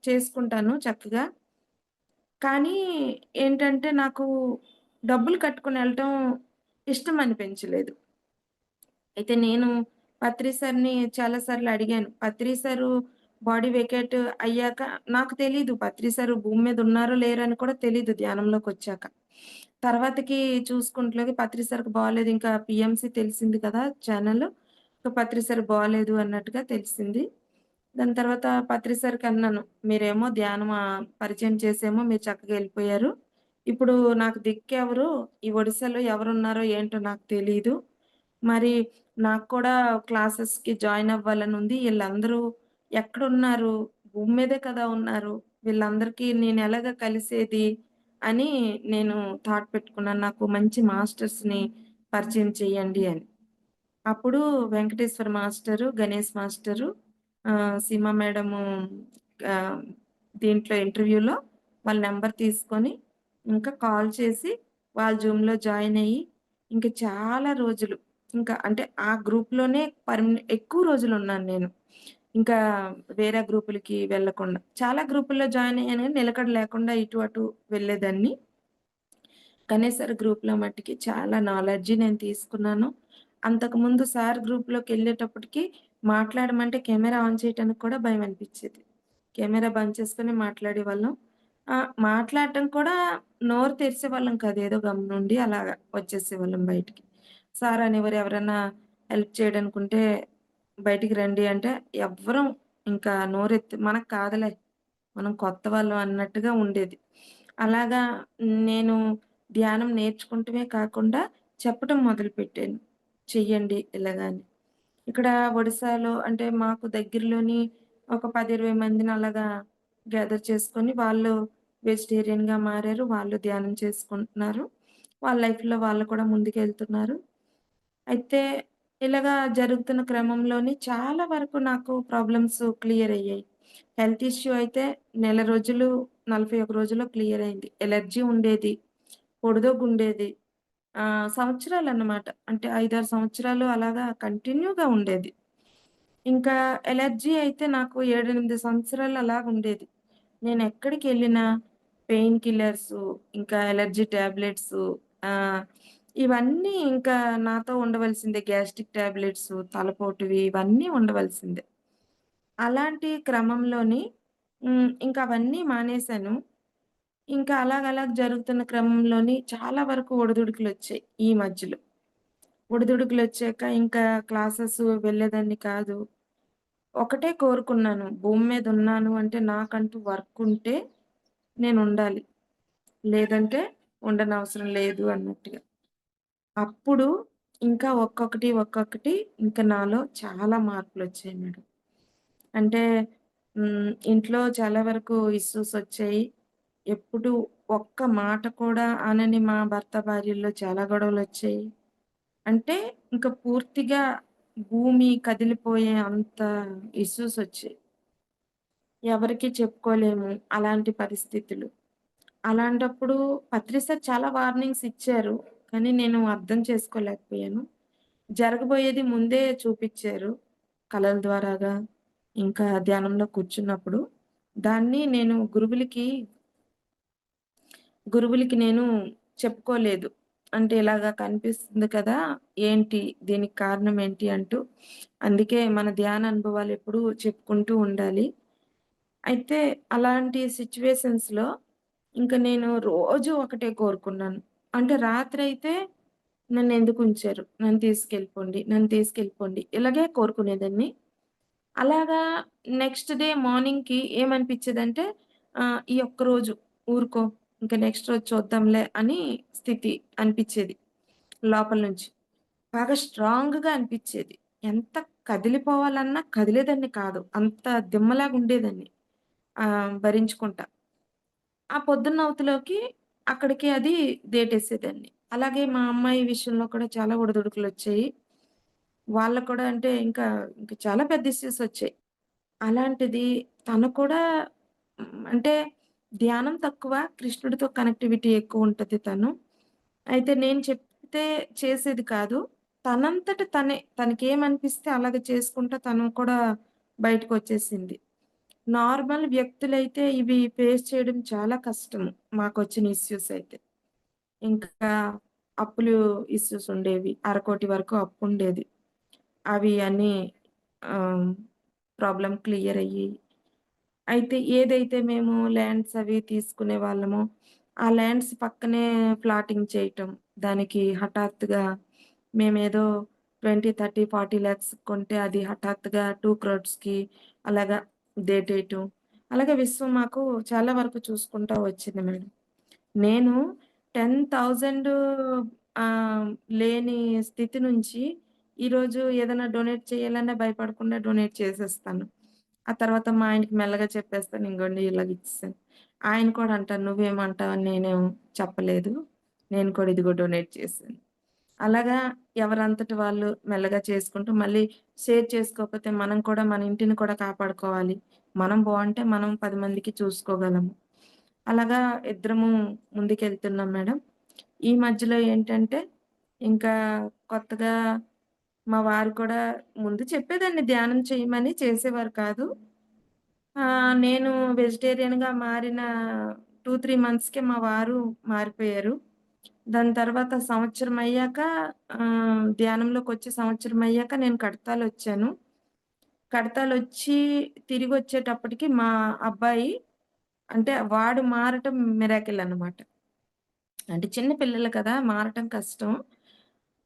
చేసుకుంటాను చక్కగా. కానీ ఏంటంటే నాకు డబ్బులు కట్టుకొని ఎళ్ళటం ఇష్టం అనిపించలేదు. అయితే నేను పత్రి సార్‌ని చాలా సార్లు అడిగాను. పత్రి సారు బాడీ వెకేట్ అయ్యాక నాకు తెలీదు. పత్రి సారు భూమి మీద ఉన్నారో లేరో అని కూడా తెలీదు ధ్యానంలోకొచ్చాక. తర్వాతకి చూసుకుంటలేదు పత్రి సార్‌కి బాలేదు. ఇంకా పీఎంసీ తెలిసింది కదా! ఛానెల్. ఇక పత్రి సార్ బాలేదు అన్నట్టుగా తెలిసింది. దాని తర్వాత పత్రి సార్‌కన్నాను. మీరేమో ధ్యానం పరిచయం చేసేమో మీరు చక్కగా ఎళ్ళిపోయారు. ఇప్పుడు నాకు దిక్కెవరు? ఈ ఒడిస్సాలో ఎవరున్నారో ఏంటో నాకు తెలీదు. మరి నాకు కూడా క్లాసెస్‌కి జాయిన్ అవ్వాలనుంది. ఈళ్ళందరూ ఎక్కడున్నారు? భూమి మీదే కదా ఉన్నారు. వీళ్ళందరికీ నేనెలాగా కలిసేది అని నేను థాట్ పెట్టుకున్నాను. నాకు మంచి మాస్టర్స్‌ని పరిచయం చేయండి అని. అప్పుడు Venkateswara master, Ganesh master, Seema madam ఆహ్, దీంట్లో ఇంటర్వ్యూలో వాళ్ళ నంబర్ తీసుకొని, ఇంకా కాల్ చేసి వాళ్ళు జూమ్‌లో జాయిన్ అయ్యి, ఇంక చాలా రోజులు. ఇంకా అంటే ఆ గ్రూప్‌లోనే ఎక్కువ రోజులున్నాను నేను. ఇంకా వేరే గ్రూపులకి వెళ్ళకుండా. చాలా గ్రూపుల్లో జాయిన్ అయ్యాను గానీ నిలకడ లేకుండా ఇటు అటు వెళ్ళేదాన్ని. కనేసరి గ్రూప్‌లో మట్టికి చాలా నాలెడ్జి నేను తీసుకున్నాను. అంతకుముందు సార్ గ్రూప్‌లోకెళ్ళేటప్పటికి మాట్లాడమంటే కెమెరా ఆన్ చేయటానికి కూడా భయమనిపిచ్చేది. కెమెరా బంద్ చేసుకొని మాట్లాడేవాళ్ళం. మాట్లాడటం కూడా నోరు తెరిసేవాళ్ళం కాదు. ఏదో గమ్మునుండి అలాగా వచ్చేసేవాళ్ళం బయటికి. సార్ అనేవారు ఎవరన్నా హెల్ప్ చేయడానికుంటే బయటికి రండి అంటే ఎవ్వరం ఇంకా నోరెత్తి మనకు కాదులే మనం కొత్త వాళ్ళం అన్నట్టుగా ఉండేది. అలాగా నేను ధ్యానం నేర్చుకుంటమే కాకుండా చెప్పటం మొదలుపెట్టాను. చెయ్యండి ఇలాగ అని. ఇక్కడ ఒడిస్సాలో అంటే మాకు దగ్గరలోని ఒక 10, 20 మందిని అలాగా గ్యాదర్ చేసుకొని వాళ్ళు వెజిటేరియన్‌గా మారారు. వాళ్ళు ధ్యానం చేసుకుంటున్నారు. వాళ్ళ లైఫ్‌లో వాళ్ళు కూడా ముందుకెళ్తున్నారు. అయితే ఇలాగా జరుగుతున్న క్రమంలోని చాలా వరకు నాకు ప్రాబ్లమ్స్ క్లియర్ అయ్యాయి. హెల్త్ ఇష్యూ అయితే నెల రోజులు, 41 రోజుల్లో క్లియర్ అయింది. ఎలర్జీ ఉండేది. పొడిదొగ్గుండేది. సంవత్సరాలన్నమాట. అంటే 5, 6 సంవత్సరాలు అలాగా కంటిన్యూగా ఉండేది. ఇంకా ఎలర్జీ అయితే నాకు 7, 8 సంవత్సరాలు అలాగుండేది. నేనెక్కడికెళ్ళినా పెయిన్ కిల్లర్సు, ఇంకా ఎలర్జీ టాబ్లెట్సు ఆహ్, ఇవన్నీ ఇంకా నాతో ఉండవలసిందే. గ్యాస్ట్రిక్ టాబ్లెట్సు, తలపోటువి ఇవన్నీ ఉండవలసిందే. అలాంటి క్రమంలోని ఇంక అవన్నీ మానేశాను. ఇంకా అలాగలాగ జరుగుతున్న క్రమంలోని చాలా వరకు ఒడిదుడుకులొచ్చాయి ఈ మధ్యలో. ఒడిదుడుకులొచ్చాక ఇంకా క్లాసెస్ వెళ్ళేదాన్ని కాదు. ఒకటే కోరుకున్నాను. భూమి మీదున్నాను అంటే నాకంటూ వర్కుంటే నేనుండాలి. లేదంటే ఉండనవసరం లేదు అన్నట్టుగా. అప్పుడు ఇంకా ఒక్కొక్కటి, ఒక్కొక్కటి ఇంక నాలో చాలా మార్పులొచ్చాయి మేడం. అంటే ఇంట్లో చాలా వరకు ఇష్యూసొచ్చాయి. ఎప్పుడు ఒక్క మాట కూడా అనని మా భర్త, భార్యల్లో చాలా గొడవలొచ్చాయి. అంటే ఇంక పూర్తిగా భూమి కదిలిపోయే అంత ఇష్యూసొచ్చాయి. ఎవరికీ చెప్పుకోలేము అలాంటి పరిస్థితులు. అలాంటప్పుడు పత్రి సార్ చాలా వార్నింగ్స్ ఇచ్చారు. కానీ నేను అర్థం చేసుకోలేకపోయాను. జరగబోయేది ముందే చూపిచ్చారు. కలల ద్వారాగా, ఇంకా ధ్యానంలో కూర్చున్నప్పుడు. దాన్ని నేను గురువులకి నేను చెప్పుకోలేదు. అంటే ఇలాగ కనిపిస్తుంది కదా! ఏంటి? దీనికి కారణం ఏంటి? అంటూ. అందుకే మన ధ్యాన అనుభవాలెప్పుడూ చెప్పుకుంటూ ఉండాలి. అయితే అలాంటి సిట్యుయేషన్స్‌లో ఇంక నేను రోజు ఒకటే కోరుకున్నాను. అంటే రాత్రయితే నన్నెందుకుంచారు? నన్ను తీసుకెళ్ళిపోండి, నన్ను తీసుకెళ్ళిపోండి. ఇలాగే కోరుకునేదాన్ని. అలాగా నెక్స్ట్ డే మార్నింగ్‌కి ఏమనిపిచ్చేదంటే ఈ ఒక్కరోజు ఊరుకో, ఇంక నెక్స్ట్ రోజు చూద్దాంలే అని స్థితి అనిపిచ్చేది లోపల నుంచి. బాగా స్ట్రాంగ్‌గా అనిపిచ్చేది. ఎంత కదిలిపోవాలన్నా కదిలేదాన్ని కాదు. అంత దిమ్మలాగుండేదాన్ని. భరించుకుంటా. ఆ పొద్దున్న అవతలోకి అక్కడికి అది దేటేసేదాన్ని. అలాగే మా అమ్మాయి విషయంలో కూడా చాలా ఒడిదుడుకులొచ్చాయి. వాళ్ళకి కూడా అంటే ఇంక చాలా పెద్ద ఇష్యూసొచ్చాయి. అలాంటిది తను కూడా అంటే ధ్యానం తక్కువ, కృష్ణుడితో కనెక్టివిటీ ఎక్కువుంటది తను. అయితే నేను చెప్తే చేసేది కాదు. తనంతట తనే తనకేమనిపిస్తే అలాగ చేసుకుంటా తను కూడా బయటకొచ్చేసింది. నార్మల్ వ్యక్తులైతే ఇవి ఫేస్ చేయడం చాలా కష్టము. మాకొచ్చిన ఇష్యూస్ అయితే. ఇంకా అప్పులు ఇష్యూస్ ఉండేవి. అరకోటి వరకు అప్పుండేది. అవి అన్నీ ఆహ్, ప్రాబ్లమ్ క్లియర్ అయ్యి అయితే ఏదైతే మేము ల్యాండ్స్ అవి తీసుకునే వాళ్ళమో, ఆ ల్యాండ్స్ పక్కనే ప్లాటింగ్ చేయటం. దానికి హఠాత్తుగా మేమేదో 20, 30, 40 లాక్స్ కొంటే అది హఠాత్తుగా 2,00,00,000కి అలాగా దేటేయటం. అలాగే విశ్వం మాకు చాలా వరకు చూసుకుంటా వచ్చింది మేడం. నేను 10,000 లేని స్థితి నుంచి ఈరోజు ఏదైనా డొనేట్ చేయాలన్నా భయపడకుండా డొనేట్ చేసేస్తాను. ఆ తర్వాత మా ఆయనకి మెల్లగా చెప్పేస్తాను. ఇంగోండి ఇలాగ ఇచ్చేసాను. ఆయన కూడా అంటారు, "నువ్వేమంటావని నేనేం చెప్పలేదు. నేను కూడా ఇదిగో డొనేట్ చేశాను." అలాగా ఎవరంతట వాళ్ళు మెల్లగా చేసుకుంటూ మళ్ళీ షేర్ చేసుకోకపోతే మనం కూడా మన ఇంటిని కూడా కాపాడుకోవాలి. మనం బావుంటే మనం 10 మందికి చూసుకోగలము. అలాగా ఇద్దరము ముందుకెళ్తున్నాం మేడం. ఈ మధ్యలో ఏంటంటే ఇంకా కొత్తగా మా వారు కూడా ముందు చెప్పేదాన్ని ధ్యానం చేయమని, చేసేవారు కాదు. నేను వెజిటేరియన్‌గా మారిన 2, 3 మంత్స్‌కే మా వారు మారిపోయారు. దాని తర్వాత సంవత్సరం అయ్యాక ధ్యానంలోకొచ్చి సంవత్సరం అయ్యాక నేను కడతాలొచ్చాను. కడతాలొచ్చి తిరిగొచ్చేటప్పటికి మా అబ్బాయి అంటే వాడు మారటం మిరాకిల్ అన్నమాట. అంటే చిన్న పిల్లలు కదా! మారటం కష్టం.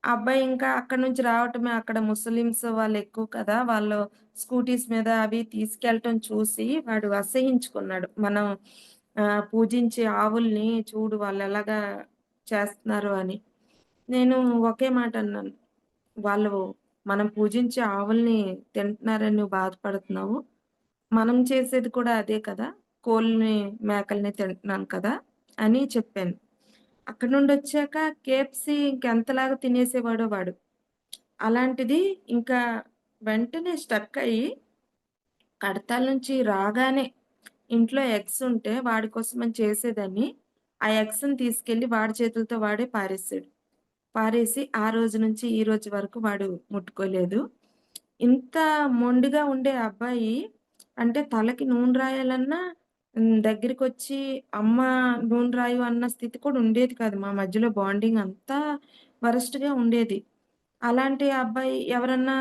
ఆ అబ్బాయి ఇంకా అక్కడి నుంచి రావటమే అక్కడ ముస్లిమ్స్ వాళ్ళెక్కువ కదా! వాళ్ళు స్కూటీస్ మీద అవి తీసుకెళ్ళటం చూసి వాడు అసహ్యించుకున్నాడు. మనం పూజించే ఆవుల్ని చూడు వాళ్ళెలాగా చేస్తున్నారు అని. నేను ఒకే మాట అన్నాను. వాళ్ళు మనం పూజించే ఆవుల్ని తింటున్నారని నువ్వు బాధపడుతున్నావు. మనం చేసేది కూడా అదే కదా! కోళ్ళని, మేకల్ని తింటున్నాం కదా! అని చెప్పాను. అక్కడి నుండొచ్చాక కేఎఫ్‌సీ ఇంకెంతలాగా తినేసేవాడో వాడు. అలాంటిది ఇంకా వెంటనే స్ట్రక్ అయ్యి కడతాల నుంచి రాగానే ఇంట్లో ఎగ్స్ ఉంటే వాడి కోసమని చేసేదాన్ని. ఆ ఎగ్స్‌ని తీసుకెళ్ళి వాడి చేతులతో వాడే పారేసాడు. పారేసి ఆ రోజు నుంచి ఈ రోజు వరకు వాడు ముట్టుకోలేదు. ఇంత మొండిగా ఉండే అబ్బాయి అంటే తలకి నూనె రాయాలన్నా దగ్గరికొచ్చి అమ్మ నూనె రాయు అన్న స్థితి కూడా ఉండేది కాదు. మా మధ్యలో బాండింగ్ అంతా వరస్ట్‌గా ఉండేది. అలాంటి అబ్బాయి ఎవరన్నా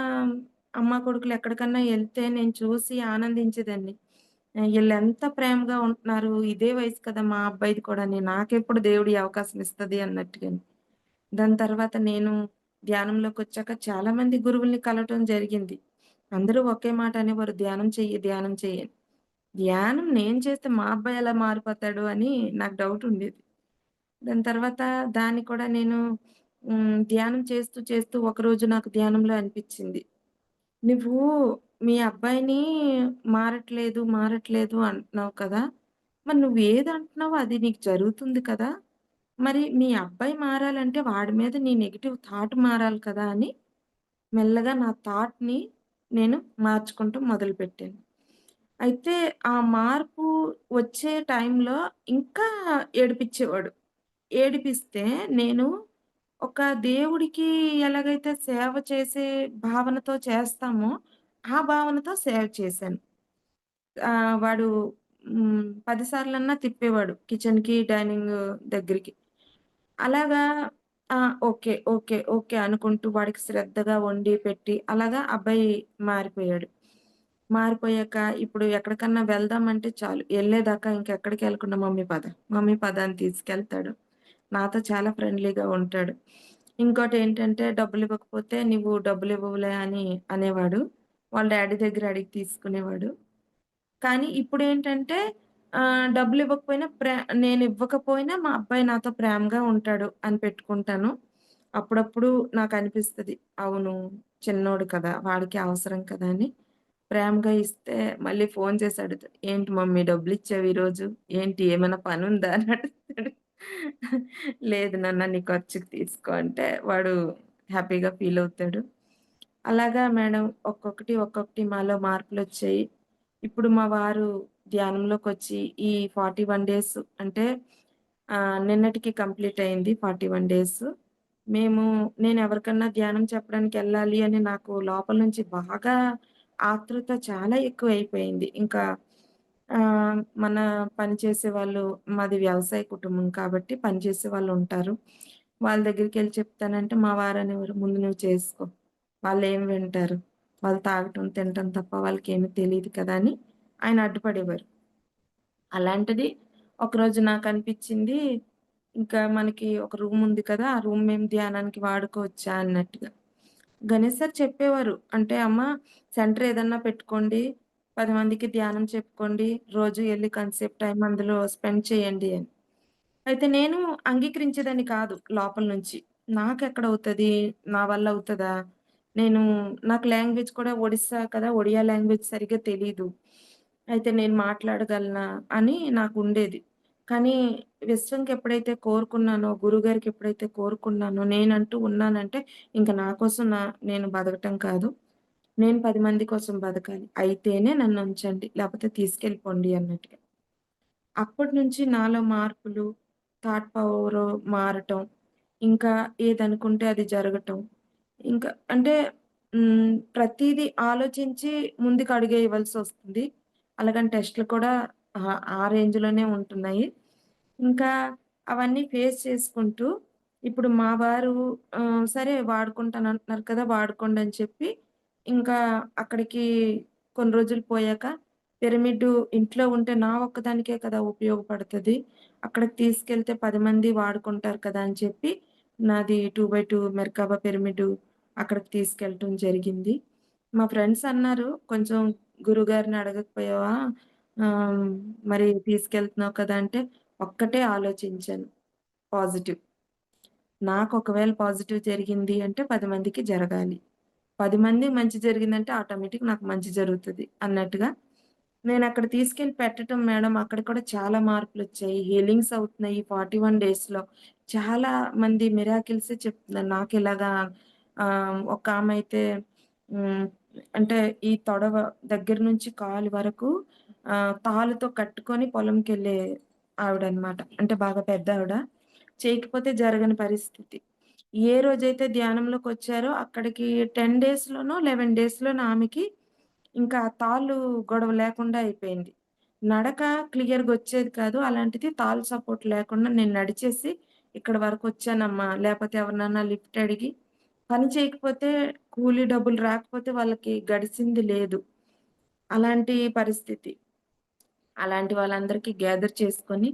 అమ్మ, కొడుకులు ఎక్కడికన్నా ఎళ్తే నేను చూసి ఆనందించేదాన్ని. ఈళ్ళెంత ప్రేమగా ఉంటున్నారు. ఇదే వయసు కదా! మా అబ్బాయిది కూడాని. నాకెప్పుడు దేవుడు ఈ అవకాశం ఇస్తది అన్నట్టుగాని. దాని తర్వాత నేను ధ్యానంలోకొచ్చాక చాలా మంది గురువుల్ని కలవటం జరిగింది. అందరూ ఒకే మాట అనేవారు. ధ్యానం చెయ్యి, ధ్యానం చెయ్యి అని. ధ్యానం నేను చేస్తే మా అబ్బాయి ఎలా మారిపోతాడు అని నాకు డౌట్ ఉండేది. దాని తర్వాత దాన్ని కూడా నేను ధ్యానం చేస్తూ, చేస్తూ ఒకరోజు నాకు ధ్యానంలో అనిపిచ్చింది. "నువ్వు మీ అబ్బాయిని మారట్లేదు, మారట్లేదు అంటున్నావు కదా! మరి నువ్వేదంటున్నావో అది నీకు జరుగుతుంది కదా! మరి మీ అబ్బాయి మారాలంటే వాడి మీద నీ నెగెటివ్ థాట్ మారాలి కదా!" అని మెల్లగా నా థాట్‌ని నేను మార్చుకుంటం మొదలుపెట్టాను. అయితే ఆ మార్పు వచ్చే టైంలో ఇంకా ఏడిపిచ్చేవాడు. ఏడిపిస్తే నేను ఒక దేవుడికి ఎలాగైతే సేవ చేసే భావనతో చేస్తామో, ఆ భావనతో సేవ చేశాను. వాడు 10 సార్లన్నా తిప్పేవాడు కిచెన్‌కి, డైనింగ్ దగ్గరికి. అలాగా ఆ! ఓకే. ఓకే. ఓకే. అనుకుంటూ వాడికి శ్రద్ధగా వండి పెట్టి అలాగా అబ్బాయి మారిపోయాడు. మారిపోయాక ఇప్పుడు ఎక్కడికన్నా వెళ్దామంటే చాలు. ఎళ్ళేదాకా ఇంకెక్కడికెళ్ళకుండా మమ్మీ పద, మమ్మీ పద అని తీసుకెళ్తాడు. నాతో చాలా ఫ్రెండ్లీగా ఉంటాడు. ఇంకోటేంటంటే డబ్బులివ్వకపోతే "నువ్వు డబ్బులివ్వవులే" అని అనేవాడు. వాళ్ళ డ్యాడీ దగ్గర అడిగి తీసుకునేవాడు. కానీ ఇప్పుడేంటంటే డబ్బులివ్వకపోయినా నేనివ్వకపోయినా మా అబ్బాయి నాతో ప్రేమగా ఉంటాడు అని పెట్టుకుంటాను. అప్పుడప్పుడు నాకనిపిస్తది. అవును. చిన్నోడు కదా! వాడికి అవసరం కదా! అని ప్రేమగా ఇస్తే మళ్ళీ ఫోను చేసి అడుగుతాడు. "ఏంటి మమ్మీ డబ్బులిచ్చావు ఈరోజు? ఏంటి ఏమైనా పనుందా?" అని అడుగుతాడు. "లేదు నాన్న నీ ఖర్చుకి తీసుకో" అంటే వాడు హ్యాపీగా ఫీలవుతాడు. అలాగా మేడం ఒక్కొక్కటి, ఒక్కొక్కటి మాలో మార్పులొచ్చాయి. ఇప్పుడు మా వారు ధ్యానంలోకొచ్చి ఈ 41 డేస్ అంటే నిన్నటికి కంప్లీట్ అయింది 41 డేస్. మేము నేనెవరికన్నా ధ్యానం చెప్పడానికెళ్ళాలి అని నాకు లోపల నుంచి బాగా ఆతృత చాలా ఎక్కువైపోయింది. ఇంకా మన పని చేసేవాళ్ళు మాది వ్యవసాయ కుటుంబం కాబట్టి పనిచేసే వాళ్ళుంటారు. వాళ్ళ దగ్గరికెళ్ళి చెప్తానంటే మా వారనేవారు, "ముందు నువ్వు చేసుకో. వాళ్ళేం వింటారు? వాళ్ళు తాగటం, తినటం తప్ప వాళ్ళకేమి తెలీదు కదా!" అని ఆయన అడ్డుపడేవారు. అలాంటిది ఒకరోజు నాకనిపిచ్చింది, ఇంకా మనకి ఒక రూముంది కదా! ఆ రూమ్ మేము ధ్యానానికి వాడుకోవచ్చా అన్నట్టుగా. గణేష్ సార్ చెప్పేవారు. అంటే, "అమ్మ సెంటర్ ఏదన్నా పెట్టుకోండి. 10 మందికి ధ్యానం చెప్పుకోండి. రోజు ఎళ్లి కొంతసేపు టైం అందులో స్పెండ్ చేయండి" అని. అయితే నేను అంగీకరించేదాన్ని కాదు లోపల నుంచి. నాకెక్కడవుతది? నా వల్ల అవుతదా? నేను నాకు లాంగ్వేజ్ కూడా ఒడిస్సా కదా! ఒడియా లాంగ్వేజ్ సరిగ్గా తెలీదు. అయితే నేను మాట్లాడగలనా? అని నాకుండేది. కానీ విశ్వంకి ఎప్పుడైతే కోరుకున్నానో, గురువుగారికి ఎప్పుడైతే కోరుకున్నానో, నేనంటూ ఉన్నానంటే ఇంక నా కోసం నేను బతకటం కాదు. నేను 10 మంది కోసం బతకాలి. అయితేనే నన్నుంచండి. లేపోతే తీసుకెళ్ళిపోండి అన్నట్టుగా. అప్పటినుంచి నాలో మార్పులు, థాట్ పవరు మారటం, ఇంకా ఏదనుకుంటే అది జరగటం. ఇంకా అంటే ప్రతీదీ ఆలోచించి ముందుకు అడుగేయవలసొస్తుంది. అలాగని టెస్ట్‌లు కూడా ఆ రేంజ్‌లోనే ఉంటున్నాయి. ఇంకా అవన్నీ ఫేస్ చేసుకుంటూ ఇప్పుడు మా వారు సరే వాడుకుంటానంటున్నారు కదా! వాడుకోండని చెప్పి ఇంకా అక్కడికి కొన్ని రోజులు పోయాక పిరమిడ్డు ఇంట్లో ఉంటే నా ఒక్కదానికే కదా ఉపయోగపడతది. అక్కడికి తీసుకెళ్తే 10 మంది వాడుకుంటారు కదా! అని చెప్పి నాది 2/2 మెర్కబా పిరమిడు అక్కడికి తీసుకెళ్ళటం జరిగింది. మా ఫ్రెండ్స్ అన్నారు, "కొంచెం గురువుగారిని అడగకపోయావా? ఆహ్, మరి తీసుకెళ్తున్నావు కదా!" అంటే ఒక్కటే ఆలోచించాను పాజిటివ్. నాకు ఒకవేళ పాజిటివ్ జరిగింది అంటే 10 మందికి జరగాలి. 10 మందికి మంచి జరిగిందంటే ఆటోమేటిక్ నాకు మంచి జరుగుతది అన్నట్టుగా నేనక్కడ తీసుకెళ్ళి పెట్టటం మేడం అక్కడ కూడా చాలా మార్పులొచ్చాయి. హీలింగ్స్ అవుతున్నాయి. 41 డేస్‌లో. చాలా మంది మిరాకిల్సే చెప్తున్నారు. నాకిలాగా ఒకామైతే హ్మ్. అంటే ఈ తొడవ దగ్గర నుంచి కాలు వరకు తాళ్ళతో కట్టుకొని పొలంకెళ్ళే ఆవిడనమాట. అంటే బాగా పెద్దావిడ. చేయకపోతే జరగని పరిస్థితి. ఏ రోజైతే ధ్యానంలోకొచ్చారో అక్కడికి 10 డేస్‌లోనో, 11 డేస్‌లోనో ఆమెకి ఇంకా తాళ్ళు గొడవ లేకుండా అయిపోయింది. నడక క్లియర్‌గొచ్చేది కాదు. అలాంటిది తాళ్ళు సపోర్ట్ లేకుండా నేను నడిచేసి ఇక్కడి వరకొచ్చానమ్మా. లేపోతే ఎవరినన్నా లిఫ్ట్ అడిగి పని చేయకపోతే కూలీ డబ్బులు రాకపోతే వాళ్ళకి గడిసింది లేదు. అలాంటి పరిస్థితి. అలాంటి వాళ్ళందరికీ గ్యాదర్ చేసుకొని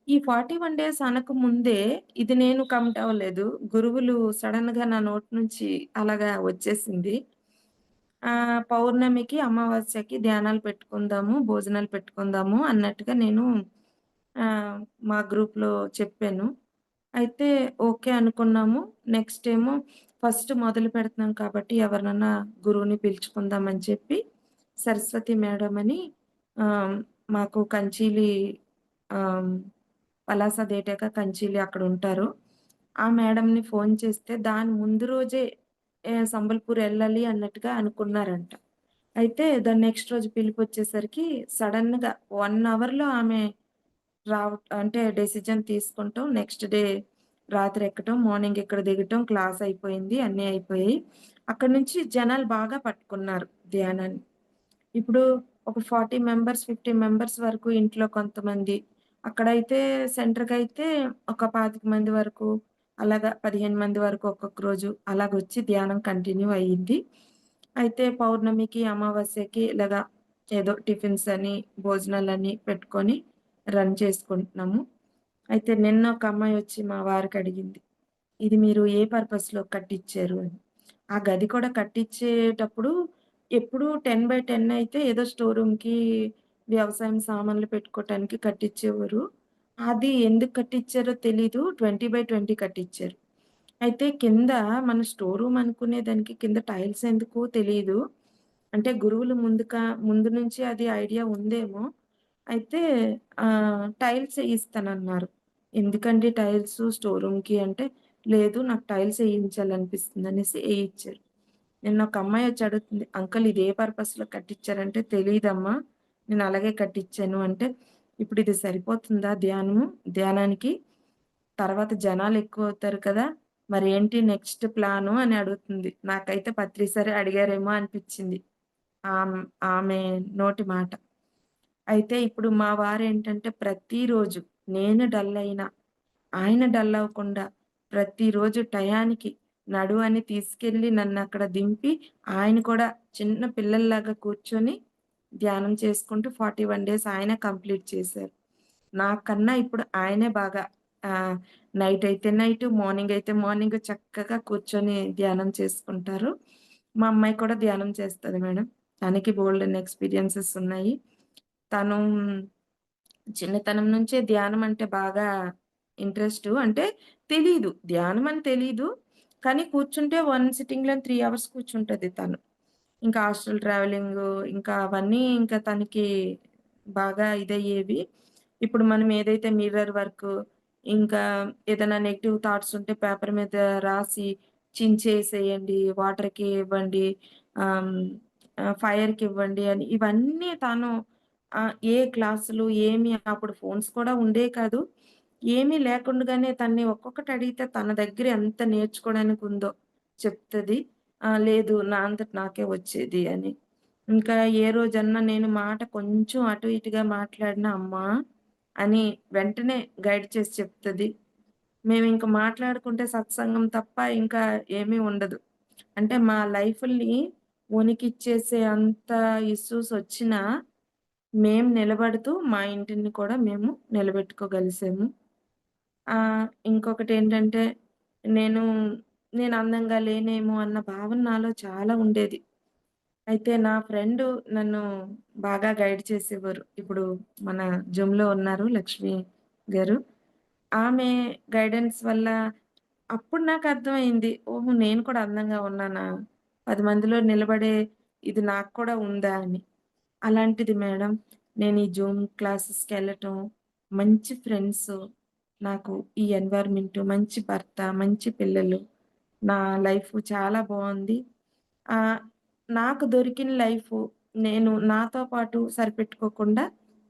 ఈ 41 డేస్ అనకముందే ఇది నేను కమిట్ అవ్వలేదు. గురువులు సడెన్‌గా నా నోటి నుంచి అలాగా వచ్చేసింది. పౌర్ణమికి, అమావాస్యకి ధ్యానాలు పెట్టుకుందాము, భోజనాలు పెట్టుకుందాము అన్నట్టుగా నేను ఆహ్, మా గ్రూప్‌లో చెప్పాను. అయితే ఓకే అనుకున్నాము. నెక్స్ట్ ఏమో ఫస్ట్ మొదలు పెడుతున్నాం కాబట్టి ఎవరినన్నా గురువుని పిలుచుకుందాం అని చెప్పి సరస్వతి మేడం అని ఆహ్, మాకు కంచీలి ఆహ్, పలాస దాటాక కంచీలి అక్కడుంటారు. ఆ మేడంని ఫోను చేస్తే దాని ముందు రోజే సంబల్పూర్ ఎళ్ళాలి అన్నట్టుగా అనుకున్నారంట. అయితే దాని నెక్స్ట్ రోజు పిలుపొచ్చేసరికి సడెన్‌గా 1 అవర్‌లో ఆమె అంటే డెసిషన్ తీసుకుంటాం. నెక్స్ట్ డే రాత్రి ఎక్కటం, మార్నింగ్ ఇక్కడ దిగటం, క్లాస్ అయిపోయింది. అన్నీ అయిపోయాయి. అక్కడి నుంచి జనాలు బాగా పట్టుకున్నారు ధ్యానాన్ని. ఇప్పుడు ఒక 40 మెంబర్స్, 50 మెంబర్స్ వరకు ఇంట్లో కొంతమంది. అక్కడైతే సెంటర్‌కైతే ఒక 25 మంది వరకు, అలాగా 15 మంది వరకు ఒక్కొక్క రోజు అలాగొచ్చి ధ్యానం కంటిన్యూ అయ్యింది. అయితే పౌర్ణమికి, అమావాస్యకి ఇలాగా ఏదో టిఫిన్స్ అని, భోజనాలని పెట్టుకొని రన్ చేసుకుంటున్నాము. అయితే నిన్న ఒక అమ్మాయొచ్చి మా వారికడిగింది. ఇది మీరు ఏ పర్పస్‌లో కట్టిచ్చారు అని. ఆ గది కూడా కట్టిచ్చేటప్పుడు ఎప్పుడూ 10/10 అయితే ఏదో స్టోర్ రూమ్‌కి, వ్యవసాయం సామాన్లు పెట్టుకోటానికి కట్టిచ్చేవారు. అది ఎందుకు కట్టిచ్చారో తెలీదు. 20/20 కట్టిచ్చారు. అయితే కింద మన స్టోర్ రూమ్ అనుకునే దానికి కింద టైల్స్ ఎందుకో తెలీదు. అంటే గురువులు ముందు నుంచి అది ఐడియా ఉందేమో. అయితే టైల్స్ ఎయిస్తానన్నారు. ఎందుకండి టైల్సు స్టోర్ రూమ్‌కి అంటే, లేదు నాకు టైల్స్ ఎయించాలనిపిస్తుందనేసి ఎయిచ్చారు. నిన్న ఒక అమ్మాయొచ్చి అడుగుతుంది. అంకుల్ ఇది ఏ పర్పస్‌లో కట్టిచ్చారంటే, తెలీదమ్మా. నేను అలాగే కట్టిచ్చాను అంటే, ఇప్పుడు ఇది సరిపోతుందా ధ్యానానికి? తర్వాత జనాలెక్కువవుతారు కదా! మరేంటి నెక్స్ట్ ప్లాను అని అడుగుతుంది. నాకైతే పత్రిసారే అడిగారేమో అనిపిచ్చింది. ఆమ్ ఆమె నోటి మాట. అయితే ఇప్పుడు మా వారేంటంటే ప్రతిరోజు నేను డల్ అయినా, ఆయన డల్ అవ్వకుండా ప్రతిరోజు టయానికి నడువని తీసుకెళ్ళి నన్నక్కడ దింపి, ఆయన కూడా చిన్న పిల్లల్లాగా కూర్చొని ధ్యానం చేసుకుంటూ 41 డేస్ ఆయనే కంప్లీట్ చేశారు. నాకన్నా ఇప్పుడు ఆయనే బాగా ఆహ్, నైట్ అయితే నైటు, మార్నింగ్ అయితే మార్నింగ్ చక్కగా కూర్చొని ధ్యానం చేసుకుంటారు. మా అమ్మాయి కూడా ధ్యానం చేస్తది మేడం. తనకి బోలెడన్ని ఎక్స్‌పీరియన్సెస్ ఉన్నాయి. తను చిన్నతనం నుంచే ధ్యానం అంటే బాగా ఇంట్రెస్టు. అంటే తెలీదు. ధ్యానం అని తెలీదు. కానీ కూర్చుంటే వన్ సిట్టింగ్‌లో 3 అవర్స్ కూర్చుంటది తను. ఇంకా హాస్టల్ ట్రావెలింగు ఇంకా అవన్నీ ఇంకా తనకి బాగా ఇదయ్యేవి. ఇప్పుడు మనం ఏదైతే మిర్రర్ వర్కు, ఇంకా ఏదైనా నెగెటివ్ థాట్స్ ఉంటే పేపర్ మీద రాసి చించేసేయండి, వాటర్‌కి ఇవ్వండి, ఆహ్, ఫైర్‌కివ్వండి అని ఇవన్నీ తాను ఏ క్లాసులు ఏమి అప్పుడు ఫోన్స్ కూడా ఉండేవి కాదు. ఏమీ లేకుండగానే తనని ఒక్కొక్కటి అడిగితే తన దగ్గర ఎంత నేర్చుకోవడానికి ఉందో చెప్తది. లేదు నా అంతట నాకే వచ్చేది అని. ఇంకా ఏ రోజన్నా నేను మాట కొంచెం అటు ఇటుగా మాట్లాడినా, "అమ్మా" అని వెంటనే గైడ్ చేసి చెప్తది. మేమింక మాట్లాడుకుంటే సత్సంగం తప్ప ఇంకా ఏమీ ఉండదు. అంటే మా లైఫుల్ని వణికిచ్చేసే అంత ఇష్యూస్ వచ్చినా, నిలబడుతూ మా ఇంటిని కూడా మేము నిలబెట్టుకోగలిసాము. ఇంకొకటేంటంటే నేను, నేను అందంగా లేనేమో అన్న భావన నాలో చాలా ఉండేది. అయితే నా ఫ్రెండు నన్ను బాగా గైడ్ చేసేవారు. ఇప్పుడు మన జిమ్‌లో ఉన్నారు లక్ష్మి గారు. ఆమె గైడెన్స్ వల్ల అప్పుడు నాకర్థమైంది. ఓహో! నేను కూడా అందంగా ఉన్నానా? 10 మందిలో నిలబడే ఇది నాకు కూడా ఉందా అని. అలాంటిది మేడం నేను ఈ జూమ్ క్లాసెస్‌కెళ్ళటం, మంచి ఫ్రెండ్సు, నాకు ఈ ఎన్వైర్న్‌మెంట్, మంచి భర్త, మంచి పిల్లలు, నా లైఫు చాలా బావుంది. ఆహ్, నాకు దొరికిన లైఫు నేను నాతో పాటు సరిపెట్టుకోకుండా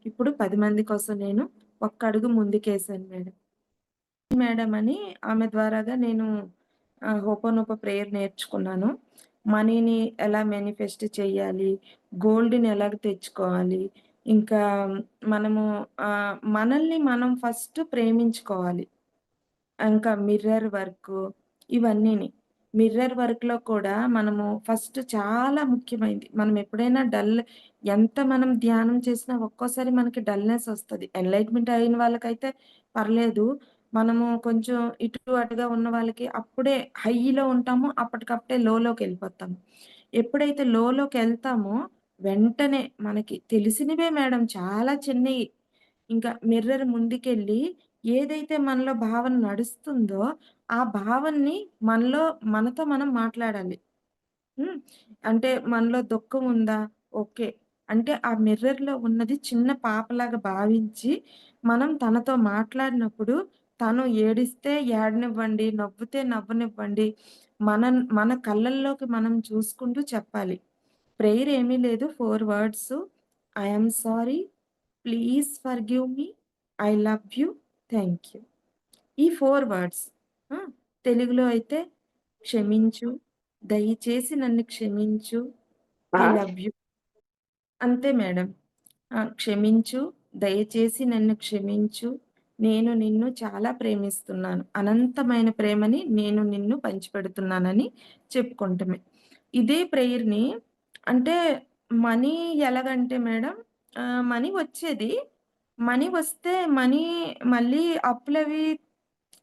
ఇప్పుడు 10 మంది కోసం నేను ఒక్క అడుగు ముందుకేసాను మేడం. మేడం అని ఆమె ద్వారాగా నేను హోపోనోపో ప్రేయర్ నేర్చుకున్నాను. మనీని ఎలా మేనిఫెస్ట్ చేయాలి, గోల్డ్‌ని ఎలాగ తెచ్చుకోవాలి, ఇంకా మనము మనల్ని మనం ఫస్ట్ ప్రేమించుకోవాలి. ఇంకా మిర్రర్ వర్కు ఇవన్నీని. మిర్రర్ వర్క్‌లో కూడా మనము ఫస్ట్ చాలా ముఖ్యమైనది. మనం ఎప్పుడైనా ఎంత మనం ధ్యానం చేసినా ఒక్కోసారి మనకి డల్‌నెస్ ఒస్తది. ఎన్‌లైట్‌మెంట్ అయిన వాళ్ళకైతే పర్లేదు. మనము కొంచెం ఇటు అటుగా ఉన్న వాళ్ళకి అప్పుడే హైలో ఉంటాము. అప్పటికప్పుడే లోలోకెళ్ళిపోతాము. ఎప్పుడైతే లోలోకెళ్తామో వెంటనే మనకి తెలిసినవే మేడం చాలా చిన్నయి. ఇంకా మిర్రర్ ముందుకెళ్ళి ఏదైతే మనలో భావన నడుస్తుందో, ఆ భావనని మనలో మనతో మనం మాట్లాడాలి. హ్మ్. అంటే మనలో దుఃఖం ఉందా? ఓకే. అంటే ఆ మిర్రర్‌లో ఉన్నది చిన్న పాపలాగా భావించి, మనం తనతో మాట్లాడినప్పుడు తను ఏడిస్తే ఏడనివ్వండి, నవ్వితే నవ్వనివ్వండి. మన కళ్ళల్లోకి మనం చూసుకుంటూ చెప్పాలి. ప్రేయర్ ఏమీ లేదు. 4 words. I am sorry. Please forgive me. I love you. Thank you. ఈ 4 వర్డ్స్. ఆ! తెలుగులో అయితే క్షమించు, దయచేసి నన్ను క్షమించు, ఐ ఆ! Love you. అంతే మేడం. క్షమించు, దయచేసి నన్ను క్షమించు, నేను నిన్ను చాలా ప్రేమిస్తున్నాను. అనంతమైన ప్రేమని నేను నిన్ను పంచిపెడుతున్నానని చెప్పుకుంటమే. ఇదే ప్రేయర్‌ని అంటే మనీ ఎలాగంటే మేడం మనీ వచ్చేది. మనీ వస్తే మళ్ళీ అప్పులవి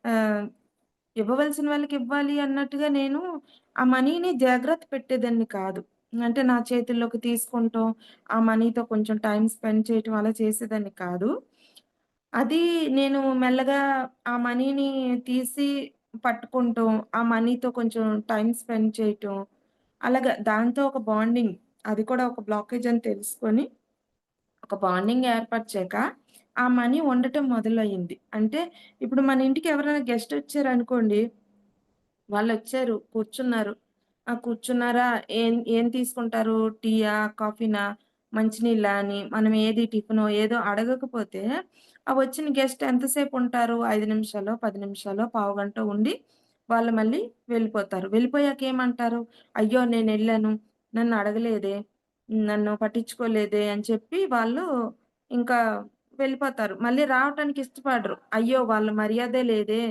ఆహ్, ఇవ్వవలసిన వాళ్ళకివ్వాలి అన్నట్టుగా నేను ఆ మనీని జాగ్రత్త పెట్టేదాన్ని కాదు. అంటే నా చేతుల్లోకి తీసుకుంటం, ఆ మనీతో కొంచెం టైమ్ స్పెండ్ చేయటం అలా చేసేదాన్ని కాదు. అది నేను మెల్లగా ఆ మనీని తీసి పట్టుకుంటం, ఆ మనీతో కొంచెం టైమ్ స్పెండ్ చేయటం, అలాగా దాంతో ఒక బాండింగ్ అది కూడా ఒక బ్లాకేజ్ అని తెలుసుకొని ఒక బాండింగ్ ఏర్పరిచాక, ఆ మనీ ఉండటం మొదలయింది. అంటే ఇప్పుడు మన ఇంటికి ఎవరైనా గెస్టొచ్చారనుకోండి, వాళ్ళొచ్చారు, కూర్చున్నారు. కూర్చున్నారా? ఏం ఏం తీసుకుంటారు? టీయా? కాఫీనా? మంచినీళ్ళా? అని మనం ఏది టిఫినో ఏదో అడగకపోతే, ఆ వచ్చిన గెస్ట్ ఎంతసేపుంటారు? 5 నిమిషాలో, 10 నిమిషాలో, పావుగంటో ఉండి వాళ్ళు మళ్ళీ వెళ్ళిపోతారు. వెళ్ళిపోయాక ఏమంటారు? అయ్యో! నేనెళ్ళాను. నన్నడగలేదే, నన్ను పట్టించుకోలేదే అని చెప్పి వాళ్ళు ఇంకా వెళ్ళిపోతారు. మళ్ళీ రావటానికి ఇష్టపడరు. అయ్యో! వాళ్ళ మర్యాదే లేదే,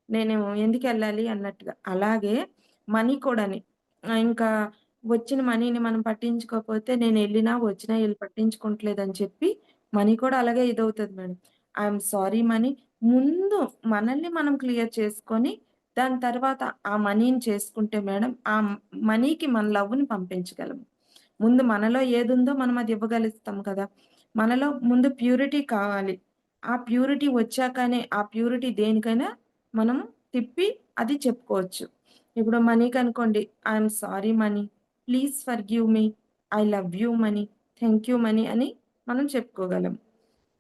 నేను ఎందుకెళ్ళాలి అన్నట్టుగా. అలాగే మనీ కూడాని. ఇంకా వచ్చిన మనీని మనం పట్టించుకోకపోతే నేనెళ్ళినా, వచ్చినా ఈళ్ళు పట్టించుకుంటలేదని చెప్పి మనీ కూడా అలాగే ఇదవుతది madam. I am sorry money ముందు మనల్ని మనం క్లియర్ చేసుకొని, దాని తర్వాత ఆ మనీని చేసుకుంటే మేడం, మనీకి మన లవ్‌ని పంపించగలము. ముందు మనలో ఏదుందో మనం అది ఇవ్వగలుగుతాం కదా! మనలో ముందు ప్యూరిటీ కావాలి. ఆ ప్యూరిటీ వచ్చాకనే ఆ ప్యూరిటీ దేనికైనా మనం తిప్పి అది చెప్పుకోవచ్చు. ఇప్పుడు మనీకనుకోండి, I am sorry money, please forgive me, I love you money, thank you money అని మనం చెప్పుకోగలం.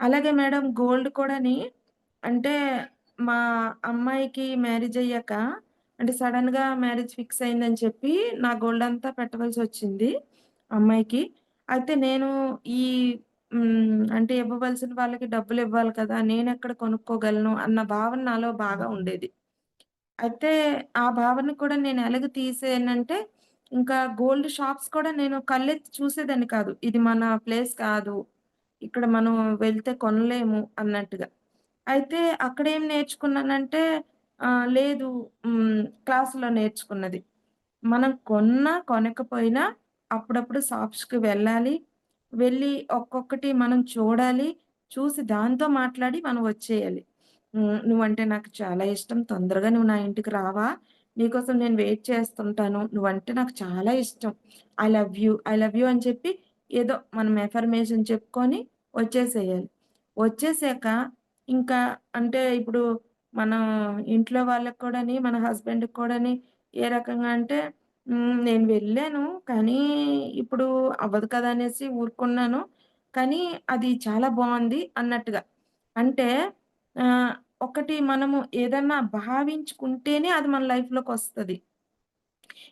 అలాగే మేడం గోల్డ్ కూడాని అంటే మా అమ్మాయికి మ్యారేజ్ అయ్యాక అంటే సడెన్‌గా మ్యారేజ్ ఫిక్స్ అయిందని చెప్పి నా గోల్డ్ అంతా పెట్టవలసొచ్చింది అమ్మాయికి. అయితే నేను ఈ అంటే ఇవ్వవలసిన వాళ్ళకి డబ్బులివ్వాలి కదా! నేనెక్కడ కొనుక్కోగలను అన్న భావన నాలో బాగా ఉండేది. అయితే ఆ భావన కూడా నేను ఎలాగ తీసానంటే ఇంకా గోల్డ్ షాప్స్ కూడా నేను కళ్ళెత్తి చూసేదాన్ని కాదు. ఇది మన ప్లేస్ కాదు. ఇక్కడ మనం వెళ్తే కొనలేము అన్నట్టుగా. అయితే అక్కడేం నేర్చుకున్నానంటే లేదు క్లాస్‌లో నేర్చుకున్నది. మనం కొన్నా, కొనకపోయినా అప్పుడప్పుడు షాప్స్‌కి వెళ్ళాలి. వెళ్ళి ఒక్కొక్కటి మనం చూడాలి. చూసి దాంతో మాట్లాడి మనం వచ్చేయాలి. "నువ్వంటే నాకు చాలా ఇష్టం. తొందరగా నువ్వు నా ఇంటికి రావా? నీకోసం నేను వెయిట్ చేస్తుంటాను. నువ్వంటే నాకు చాలా ఇష్టం. I love you. I love you" అని చెప్పి ఏదో మనం ఎఫర్మేషన్ చెప్పుకొని వచ్చేసేయాలి. వచ్చేసాక ఇంకా అంటే ఇప్పుడు మనం ఇంట్లో వాళ్ళకి కూడాని, మన హస్బెండ్‌కి కూడాని ఏ రకంగా అంటే నేను వెళ్ళాను. కానీ ఇప్పుడు అవ్వదు కదా! అనేసి ఊరుకున్నాను. కానీ అది చాలా బావుంది అన్నట్టుగా. అంటే ఆహ్, ఒకటి మనము ఏదన్నా భావించుకుంటేనే అది మన లైఫ్‌లోకొస్తది.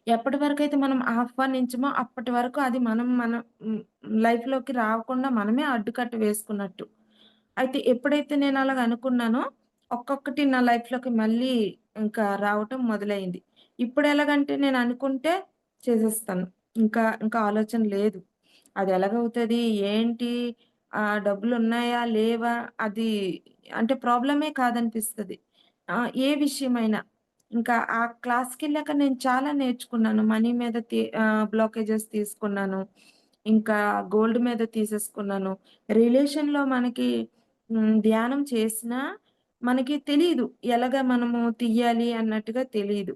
ఎప్పటి వరకైతే మనం ఆహ్వానించమో అప్పటి వరకు అది మన హ్మ్, లైఫ్‌లోకి రాకుండా మనమే అడ్డుకట్ట వేసుకున్నట్టు. అయితే ఎప్పుడైతే నేను అలాగ అనుకున్నానో, ఒక్కొక్కటి నా లైఫ్‌లోకి మళ్ళీ ఇంకా రావటం మొదలైంది. ఇప్పుడెలాగంటే నేను అనుకుంటే చేసేస్తాను. ఇంకా ఆలోచన లేదు. అది ఎలాగవుతది? ఏంటి? డబ్బులున్నాయా? లేవా? అది అంటే ప్రాబ్లమే కాదనిపిస్తది. ఏ విషయమైనా. ఇంకా ఆ క్లాస్‌కెళ్ళాక నేను చాలా నేర్చుకున్నాను. మనీ మీద బ్లాకేజెస్ తీసుకున్నాను. ఇంకా గోల్డ్ మీద తీసేసుకున్నాను. రిలేషన్‌లో మనకి ధ్యానం చేసినా మనకి తెలీదు. ఎలాగా మనము తీయాలి అన్నట్టుగా తెలీదు.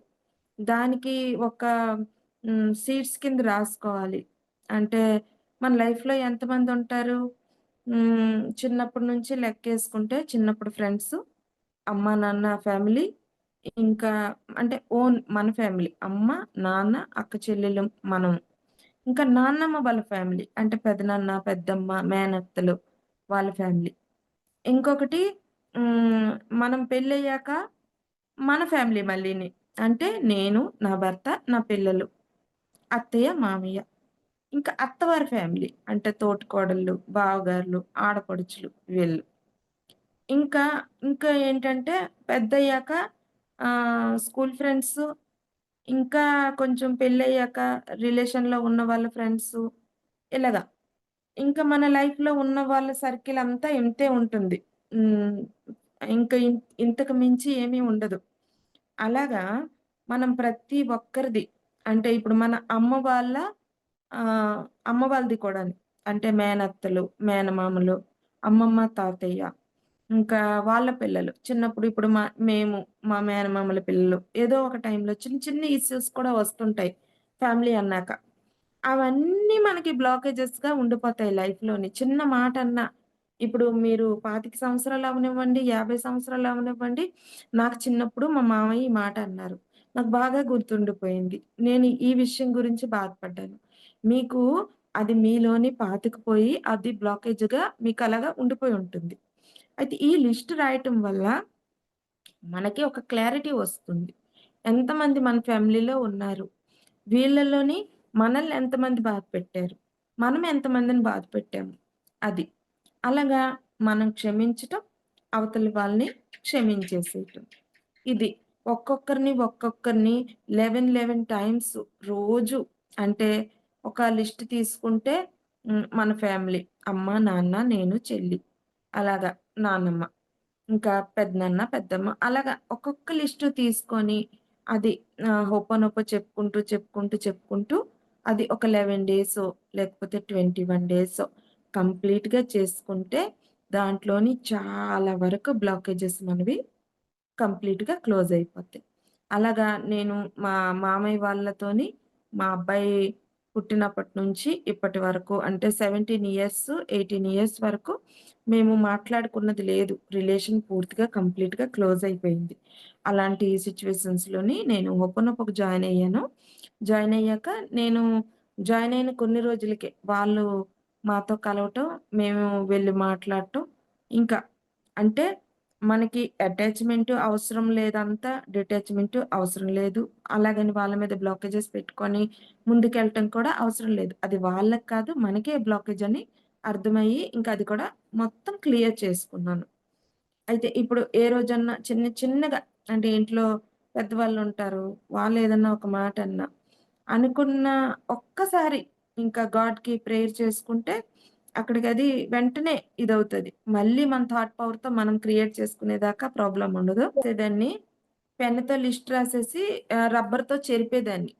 దానికి ఒక సీడ్స్ కింద రాసుకోవాలి. అంటే మన లైఫ్‌లో ఎంతమందుంటారు? చిన్నప్పటి నుంచి లెక్కేసుకుంటే చిన్నప్పుడు ఫ్రెండ్సు, అమ్మ, నాన్న ఫ్యామిలీ, ఇంకా అంటే ఓన్ మన ఫ్యామిలీ. అమ్మ, నాన్న, అక్క చెల్లెలు, మనం. ఇంకా నాన్నమ్మ వాళ్ళ ఫ్యామిలీ. అంటే పెదనాన్న, పెద్దమ్మ, మేనత్తలు వాళ్ళ ఫ్యామిలీ. ఇంకొకటి హ్మ్, మనం పెళ్ళయ్యాక మన ఫ్యామిలీ మళ్ళీని. అంటే నేను, నా భర్త, నా పిల్లలు, అత్తయ్య, మామయ్య. ఇంకా అత్తవారి ఫ్యామిలీ. అంటే తోటికోడళ్ళు, బావగారులు, ఆడపడుచులు వీళ్ళు. ఇంకా, ఇంకా ఏంటంటే పెద్దయ్యాక స్కూల్ ఫ్రెండ్సు, ఇంకా కొంచెం పెళ్ళయ్యాక రిలేషన్‌లో ఉన్న వాళ్ళ ఫ్రెండ్సు ఇలాగ. ఇంకా మన లైఫ్‌లో ఉన్న వాళ్ళ సర్కిల్ అంతా ఇంతే ఉంటుంది. హ్మ్. ఇంకా ఇంతకు మించి ఏమీ ఉండదు. అలాగా మనం ప్రతి ఒక్కరిది అంటే ఇప్పుడు మన అమ్మ వాళ్ళది కూడాని. అంటే మేనత్తలు, మేనమామలు, అమ్మమ్మ, తాతయ్య, ఇంకా వాళ్ళ పిల్లలు. చిన్నప్పుడు ఇప్పుడు మా మేనమామల పిల్లలు ఏదో ఒక టైంలో చిన్న చిన్న ఇష్యూస్ కూడా వస్తుంటాయి ఫ్యామిలీ అన్నాక. అవన్నీ మనకి బ్లాకేజెస్‌గా ఉండిపోతాయి లైఫ్‌లోని. చిన్న మాటన్నా ఇప్పుడు మీరు 25 సంవత్సరాలు అవ్వనివ్వండి, 50 సంవత్సరాలు అవ్వనివ్వండి, నాకు చిన్నప్పుడు మా మామయ్య ఈ మాట అన్నారు. నాకు బాగా గుర్తుండిపోయింది. నేను ఈ విషయం గురించి బాధపడ్డాను. మీకు అది మీలోని పాతుకుపోయి అది బ్లాకేజ్‌గా మీకలాగా ఉండిపోయి ఉంటుంది. అయితే ఈ లిస్ట్ రాయటం వల్ల మనకి ఒక క్లారిటీ వస్తుంది. ఎంతమంది మన ఫ్యామిలీలో ఉన్నారు? వీళ్ళలోని మనల్ని ఎంతమంది బాధపెట్టారు? మనం ఎంతమందిని బాధపెట్టాము? అది. అలాగా మనం క్షమించటం, అవతలి వాళ్ళని క్షమించేసేయటం. ఇది. ఒక్కొక్కరిని 11 టైమ్స్ రోజు అంటే ఒక లిస్ట్ తీసుకుంటే మన ఫ్యామిలీ అమ్మ, నాన్న, నేను, చెల్లి అలాగా నానమ్మ. ఇంకా పెదనాన్న, పెద్దమ్మ అలాగా ఒక్కొక్క లిస్టు తీసుకొని అది హోపోనోపో చెప్పుకుంటూ అది ఒక 11 డేసో లేకపోతే 21 డేసో కంప్లీట్‌గా చేసుకుంటే దాంట్లోని చాలా వరకు బ్లాకేజెస్ మనవి కంప్లీట్‌గా క్లోజ్ అయిపోతాయి. అలాగా నేను మా మామయ్య వాళ్ళతోని మా అబ్బాయి పుట్టినప్పటి నుంచి ఇప్పటి వరకు అంటే 17 ఇయర్స్, 18 ఇయర్స్ వరకు మేము మాట్లాడుకున్నది లేదు. రిలేషన్ పూర్తిగా కంప్లీట్‌గా క్లోజ్ అయిపోయింది. అలాంటి సిట్యుయేషన్స్‌లోని నేను ఒప్పనొప్పకు జాయిన్ అయ్యాను. జాయిన్ అయ్యాక నేను జాయిన్ అయిన కొన్ని రోజులకే వాళ్ళు మాతో కలవటం, మేము వెళ్లి మాట్లాడటం ఇంకా అంటే మనకి అటాచ్‌మెంటు అవసరం లేదంతా, డిటాచ్‌మెంటు అవసరం లేదు. అలాగని వాళ్ళ మీద బ్లాకేజెస్ పెట్టుకొని ముందుకెళ్ళటం కూడా అవసరం లేదు. అది వాళ్ళకి కాదు మనకే బ్లాకేజ్ అని అర్థమయ్యి ఇంకా అది కూడా మొత్తం క్లియర్ చేసుకున్నాను. అయితే ఇప్పుడు ఏ రోజన్నా చిన్నగా అంటే ఇంట్లో పెద్దవాళ్ళుంటారు. వాళ్ళేదన్నా ఒక మాట అన్నా, అనుకున్న ఒక్కసారి ఇంకా గాడ్‌కి ప్రేయర్ చేసుకుంటే అక్కడికది వెంటనే ఇదవుతది. మళ్ళీ మన థాట్ పవర్‌తో మనం క్రియేట్ చేసుకునేదాకా ప్రాబ్లమ్ ఉండదు. దాన్ని పెన్నుతో లిస్ట్ రాసేసి రబ్బర్‌తో చెరిపేదాన్ని.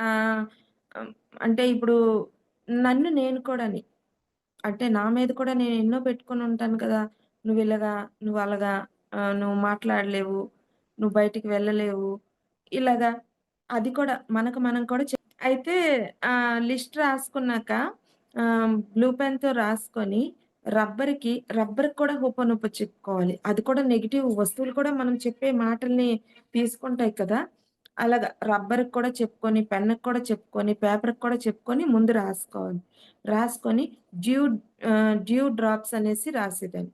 ఆహ్, హ్మ్. అంటే ఇప్పుడు నన్ను నేను కూడాని అంటే నా మీద కూడా నేను ఎన్నో పెట్టుకొనుంటాను కదా! నువ్విలాగా, నువ్వలగా, నువ్వు మాట్లాడలేవు, నువ్వు బయటికి వెళ్ళలేవు. ఇలాగా అది కూడా మనకు మనం కూడా అయితే లిస్ట్ రాసుకున్నాక బ్లూ పెన్‌తో రాసుకొని రబ్బర్‌కి కూడా హోపోనోపో చెప్పుకోవాలి. అది కూడా నెగెటివ్ వస్తువులు కూడా మనం చెప్పే మాటల్ని తీసుకుంటాయి కదా! అలాగా రబ్బర్‌కి కూడా చెప్పుకొని, పెన్నుకి కూడా చెప్పుకొని, పేపర్‌కి కూడా చెప్పుకొని ముందు రాసుకోవాలి. రాసుకొని డ్యూ డ్యూ డ్రాప్స్ అనేసి రాసేదాన్ని.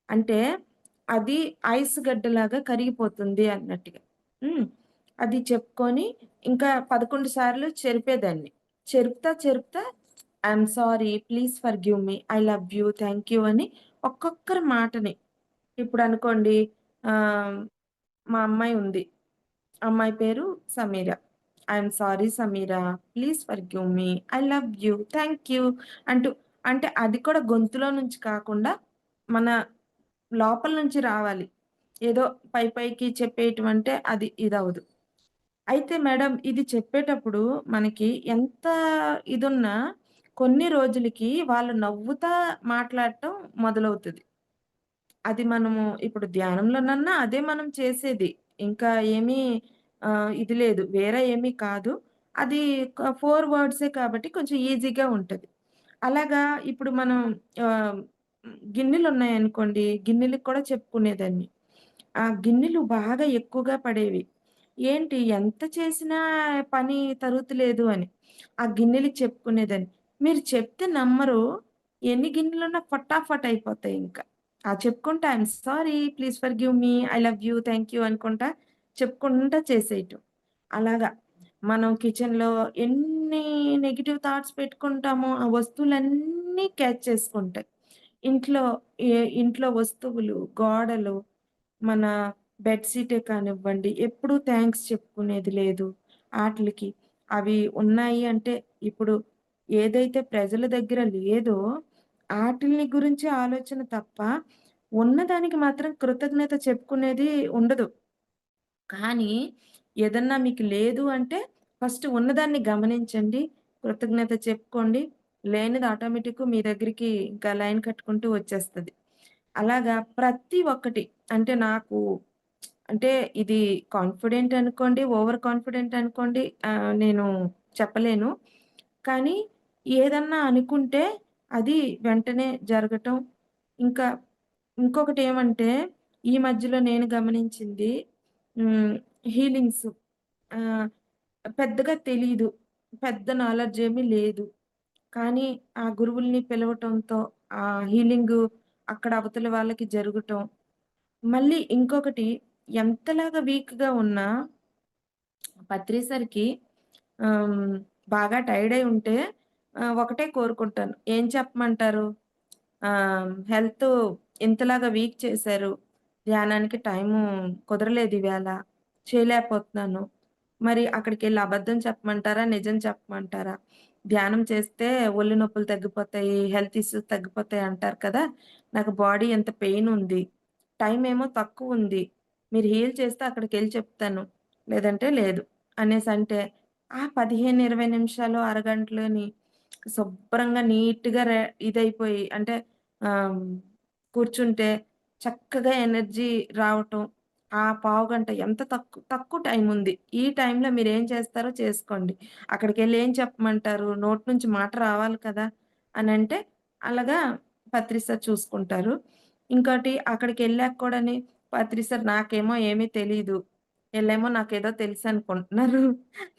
అంటే అది ఐస్ గడ్డలాగా కరిగిపోతుంది అన్నట్టుగా. హ్మ్. అది చెప్పుకొని ఇంకా 11 సార్లు చెరిపేదాన్ని. చెరుపుతా I am sorry, please forgive me, I love you, thank you అని ఒక్కొక్కరి మాటని ఇప్పుడనుకోండి ఆహ్, మా అమ్మాయి ఉంది. అమ్మాయి పేరు Sameera. I'm sorry Sameera, please forgive me, I love you, thank you అంటూ అంటే అది కూడా గొంతులో నుంచి కాకుండా మన లోపల నుంచి రావాలి. ఏదో పైకి చెప్పేయటం అంటే అది ఇదవ్వదు. అయితే మేడం ఇది చెప్పేటప్పుడు మనకి ఎంత ఇదున్నా కొన్ని రోజులకి వాళ్ళు నవ్వుతా మాట్లాడటం మొదలవుతది. అది మనము ఇప్పుడు ధ్యానంలోనన్నా అదే మనం చేసేది. ఇంకా ఏమీ ఇది లేదు. వేరే ఏమీ కాదు. అది 4 వర్డ్సే కాబట్టి కొంచెం ఈజీగా ఉంటది. అలాగా ఇప్పుడు మనం ఆహ్, గిన్నెలున్నాయనుకోండి, గిన్నెలకి కూడా చెప్పుకునేదాన్ని. ఆ గిన్నెలు బాగా ఎక్కువగా పడేవి. ఏంటి ఎంత చేసినా పని తరుగుతలేదు అని. ఆ గిన్నెలకి చెప్పుకునేదాన్ని. మీరు చెప్తే నమ్మరు. ఎన్ని గిన్నెలున్నా ఫటాఫట్ అయిపోతాయింక. చెప్పుకుంటా I'm sorry, please forgive me, I love you, thank you అనుకుంటా చెప్పుకుంటా చేసేయటం. అలాగా మనం కిచెన్‌లో ఎన్ని నెగెటివ్ థాట్స్ పెట్టుకుంటామో, ఆ వస్తువులన్నీ క్యాచ్ చేసుకుంటాయి. ఇంట్లో ఇంట్లో వస్తువులు, గోడలు, మన బెడ్ షీటే కానివ్వండి, ఎప్పుడూ థాంక్స్ చెప్పుకునేది లేదు ఆటిలికి. అవి ఉన్నాయి అంటే ఇప్పుడు ఏదైతే ప్రజల దగ్గర లేదో ఆటిల్ని గురించి ఆలోచన తప్ప, ఉన్నదానికి మాత్రం కృతజ్ఞత చెప్పుకునేది ఉండదు. కానీ ఏదన్నా మీకు లేదు అంటే ఫస్ట్ ఉన్నదాన్ని గమనించండి. కృతజ్ఞత చెప్పుకోండి. లేనిది ఆటోమేటిక్‌గా మీ దగ్గరికి ఇంకా లైన్ కట్టుకుంటూ వచ్చేస్తది. అలాగా ప్రతి ఒక్కటి అంటే నాకు అంటే ఇది కాన్ఫిడెంట్ అనుకోండి, ఓవర్ కాన్ఫిడెంట్ అనుకోండి నేను చెప్పలేను. కానీ ఏదన్నా అనుకుంటే అది వెంటనే జరగటం. ఇంకా ఇంకొకటేమంటే ఈ మధ్యలో నేను గమనించింది హ్మ్. హీలింగ్స్. ఆహ్, పెద్దగా తెలీదు. పెద్ద నాలెడ్జ్ ఏమీ లేదు. కానీ ఆ గురువుల్ని పిలవటంతో ఆ హీలింగు అక్కడ అవతల వాళ్ళకి జరగటం. మళ్ళీ ఇంకొకటి ఎంతలాగా వీక్‌గా ఉన్నా పత్రిసరికి ఆహ్, బాగా టైర్డ్ అయి ఉంటే ఒకటే కోరుకుంటాను. ఏం చెప్పమంటారు? హెల్త్ ఇంతలాగా వీక్ చేశారు. ధ్యానానికి టైము కుదరలేదు ఈవేళ. చేయలేకపోతున్నాను. మరి అక్కడికెళ్ళి అబద్ధం చెప్పమంటారా? నిజం చెప్పమంటారా? ధ్యానం చేస్తే ఒళ్ళు నొప్పులు తగ్గిపోతాయి, హెల్త్ ఇష్యూస్ తగ్గిపోతాయి అంటారు కదా! నాకు బాడీ ఎంత పెయిన్ ఉంది. టైమేమో తక్కువుంది. మీరు హీల్ చేస్తే అక్కడికెళ్ళి చెప్తాను. లేదంటే లేదు అనేసంటే, ఆ 15, 20 నిమిషాలు, అరగంటలోని శుభ్రంగా నీట్‌గా ఇదైపోయి అంటే ఆహ్, కూర్చుంటే చక్కగా ఎనర్జీ రావటం. ఆ పావుగంట ఎంత తక్కువ టైముంది. ఈ టైంలో మీరేం చేస్తారో చేసుకోండి. అక్కడికెళ్ళి ఏం చెప్పమంటారు? నోటి నుంచి మాట రావాలి కదా! అనంటే అలాగా పత్రి సార్ చూసుకుంటారు. ఇంకోటి అక్కడికెళ్ళాక కూడాని పత్రి సార్ నాకేమో ఏమీ తెలీదు. ఈళ్ళేమో నాకేదో తెలుసనుకుంటున్నారు.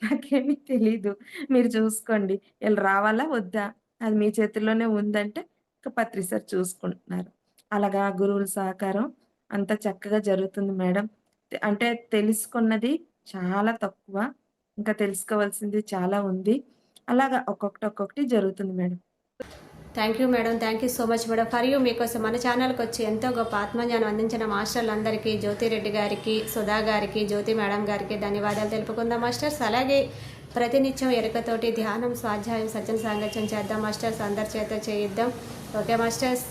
నాకేమీ తెలీదు. మీరు చూసుకోండి. ఈళ్ళు రావాలా? వద్దా? అది మీ చేతుల్లోనే ఉందంటే ఇక పత్రి సార్ చూసుకుంటున్నారు. అలాగా గురువుల సహకారం అంతా చక్కగా జరుగుతుంది మేడం. అంటే తెలుసుకున్నది చాలా తక్కువ. ఇంకా తెలుసుకోవాల్సింది చాలా ఉంది. అలాగా ఒక్కొక్కటి జరుగుతుంది madam. Thank you madam, thank you so much madam. For you మీకోసం మన ఛానల్కి వచ్చి ఎంతో గొప్ప ఆత్మజ్ఞానం అందించిన మాస్టర్లందరికీ, జ్యోతిరెడ్డి గారికి, సుధా గారికి, జ్యోతి మేడం గారికి ధన్యవాదాలు తెలుపుకుందాం మాస్టర్స్. అలాగే ప్రతినిత్యం ఎరుకతోటి ధ్యానం, స్వాధ్యాయం, సజ్జన సాంగత్యం చేద్దాం మాస్టర్స్. అందరి చేత చేయిద్దాం. Okay masters.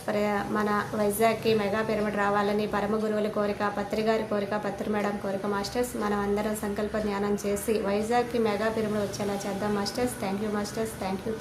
మన వైజాగ్కి మెగా పిరమిడ్ రావాలని పరమ గురువుల కోరిక, పత్రి గారి కోరిక, పత్రి మేడం కోరిక మాస్టర్స్. మనం అందరం సంకల్ప జ్ఞానం చేసి వైజాగ్కి మెగా పిరమిడ్ వచ్చేలా చేద్దాం masters. Thank you masters. Thank you.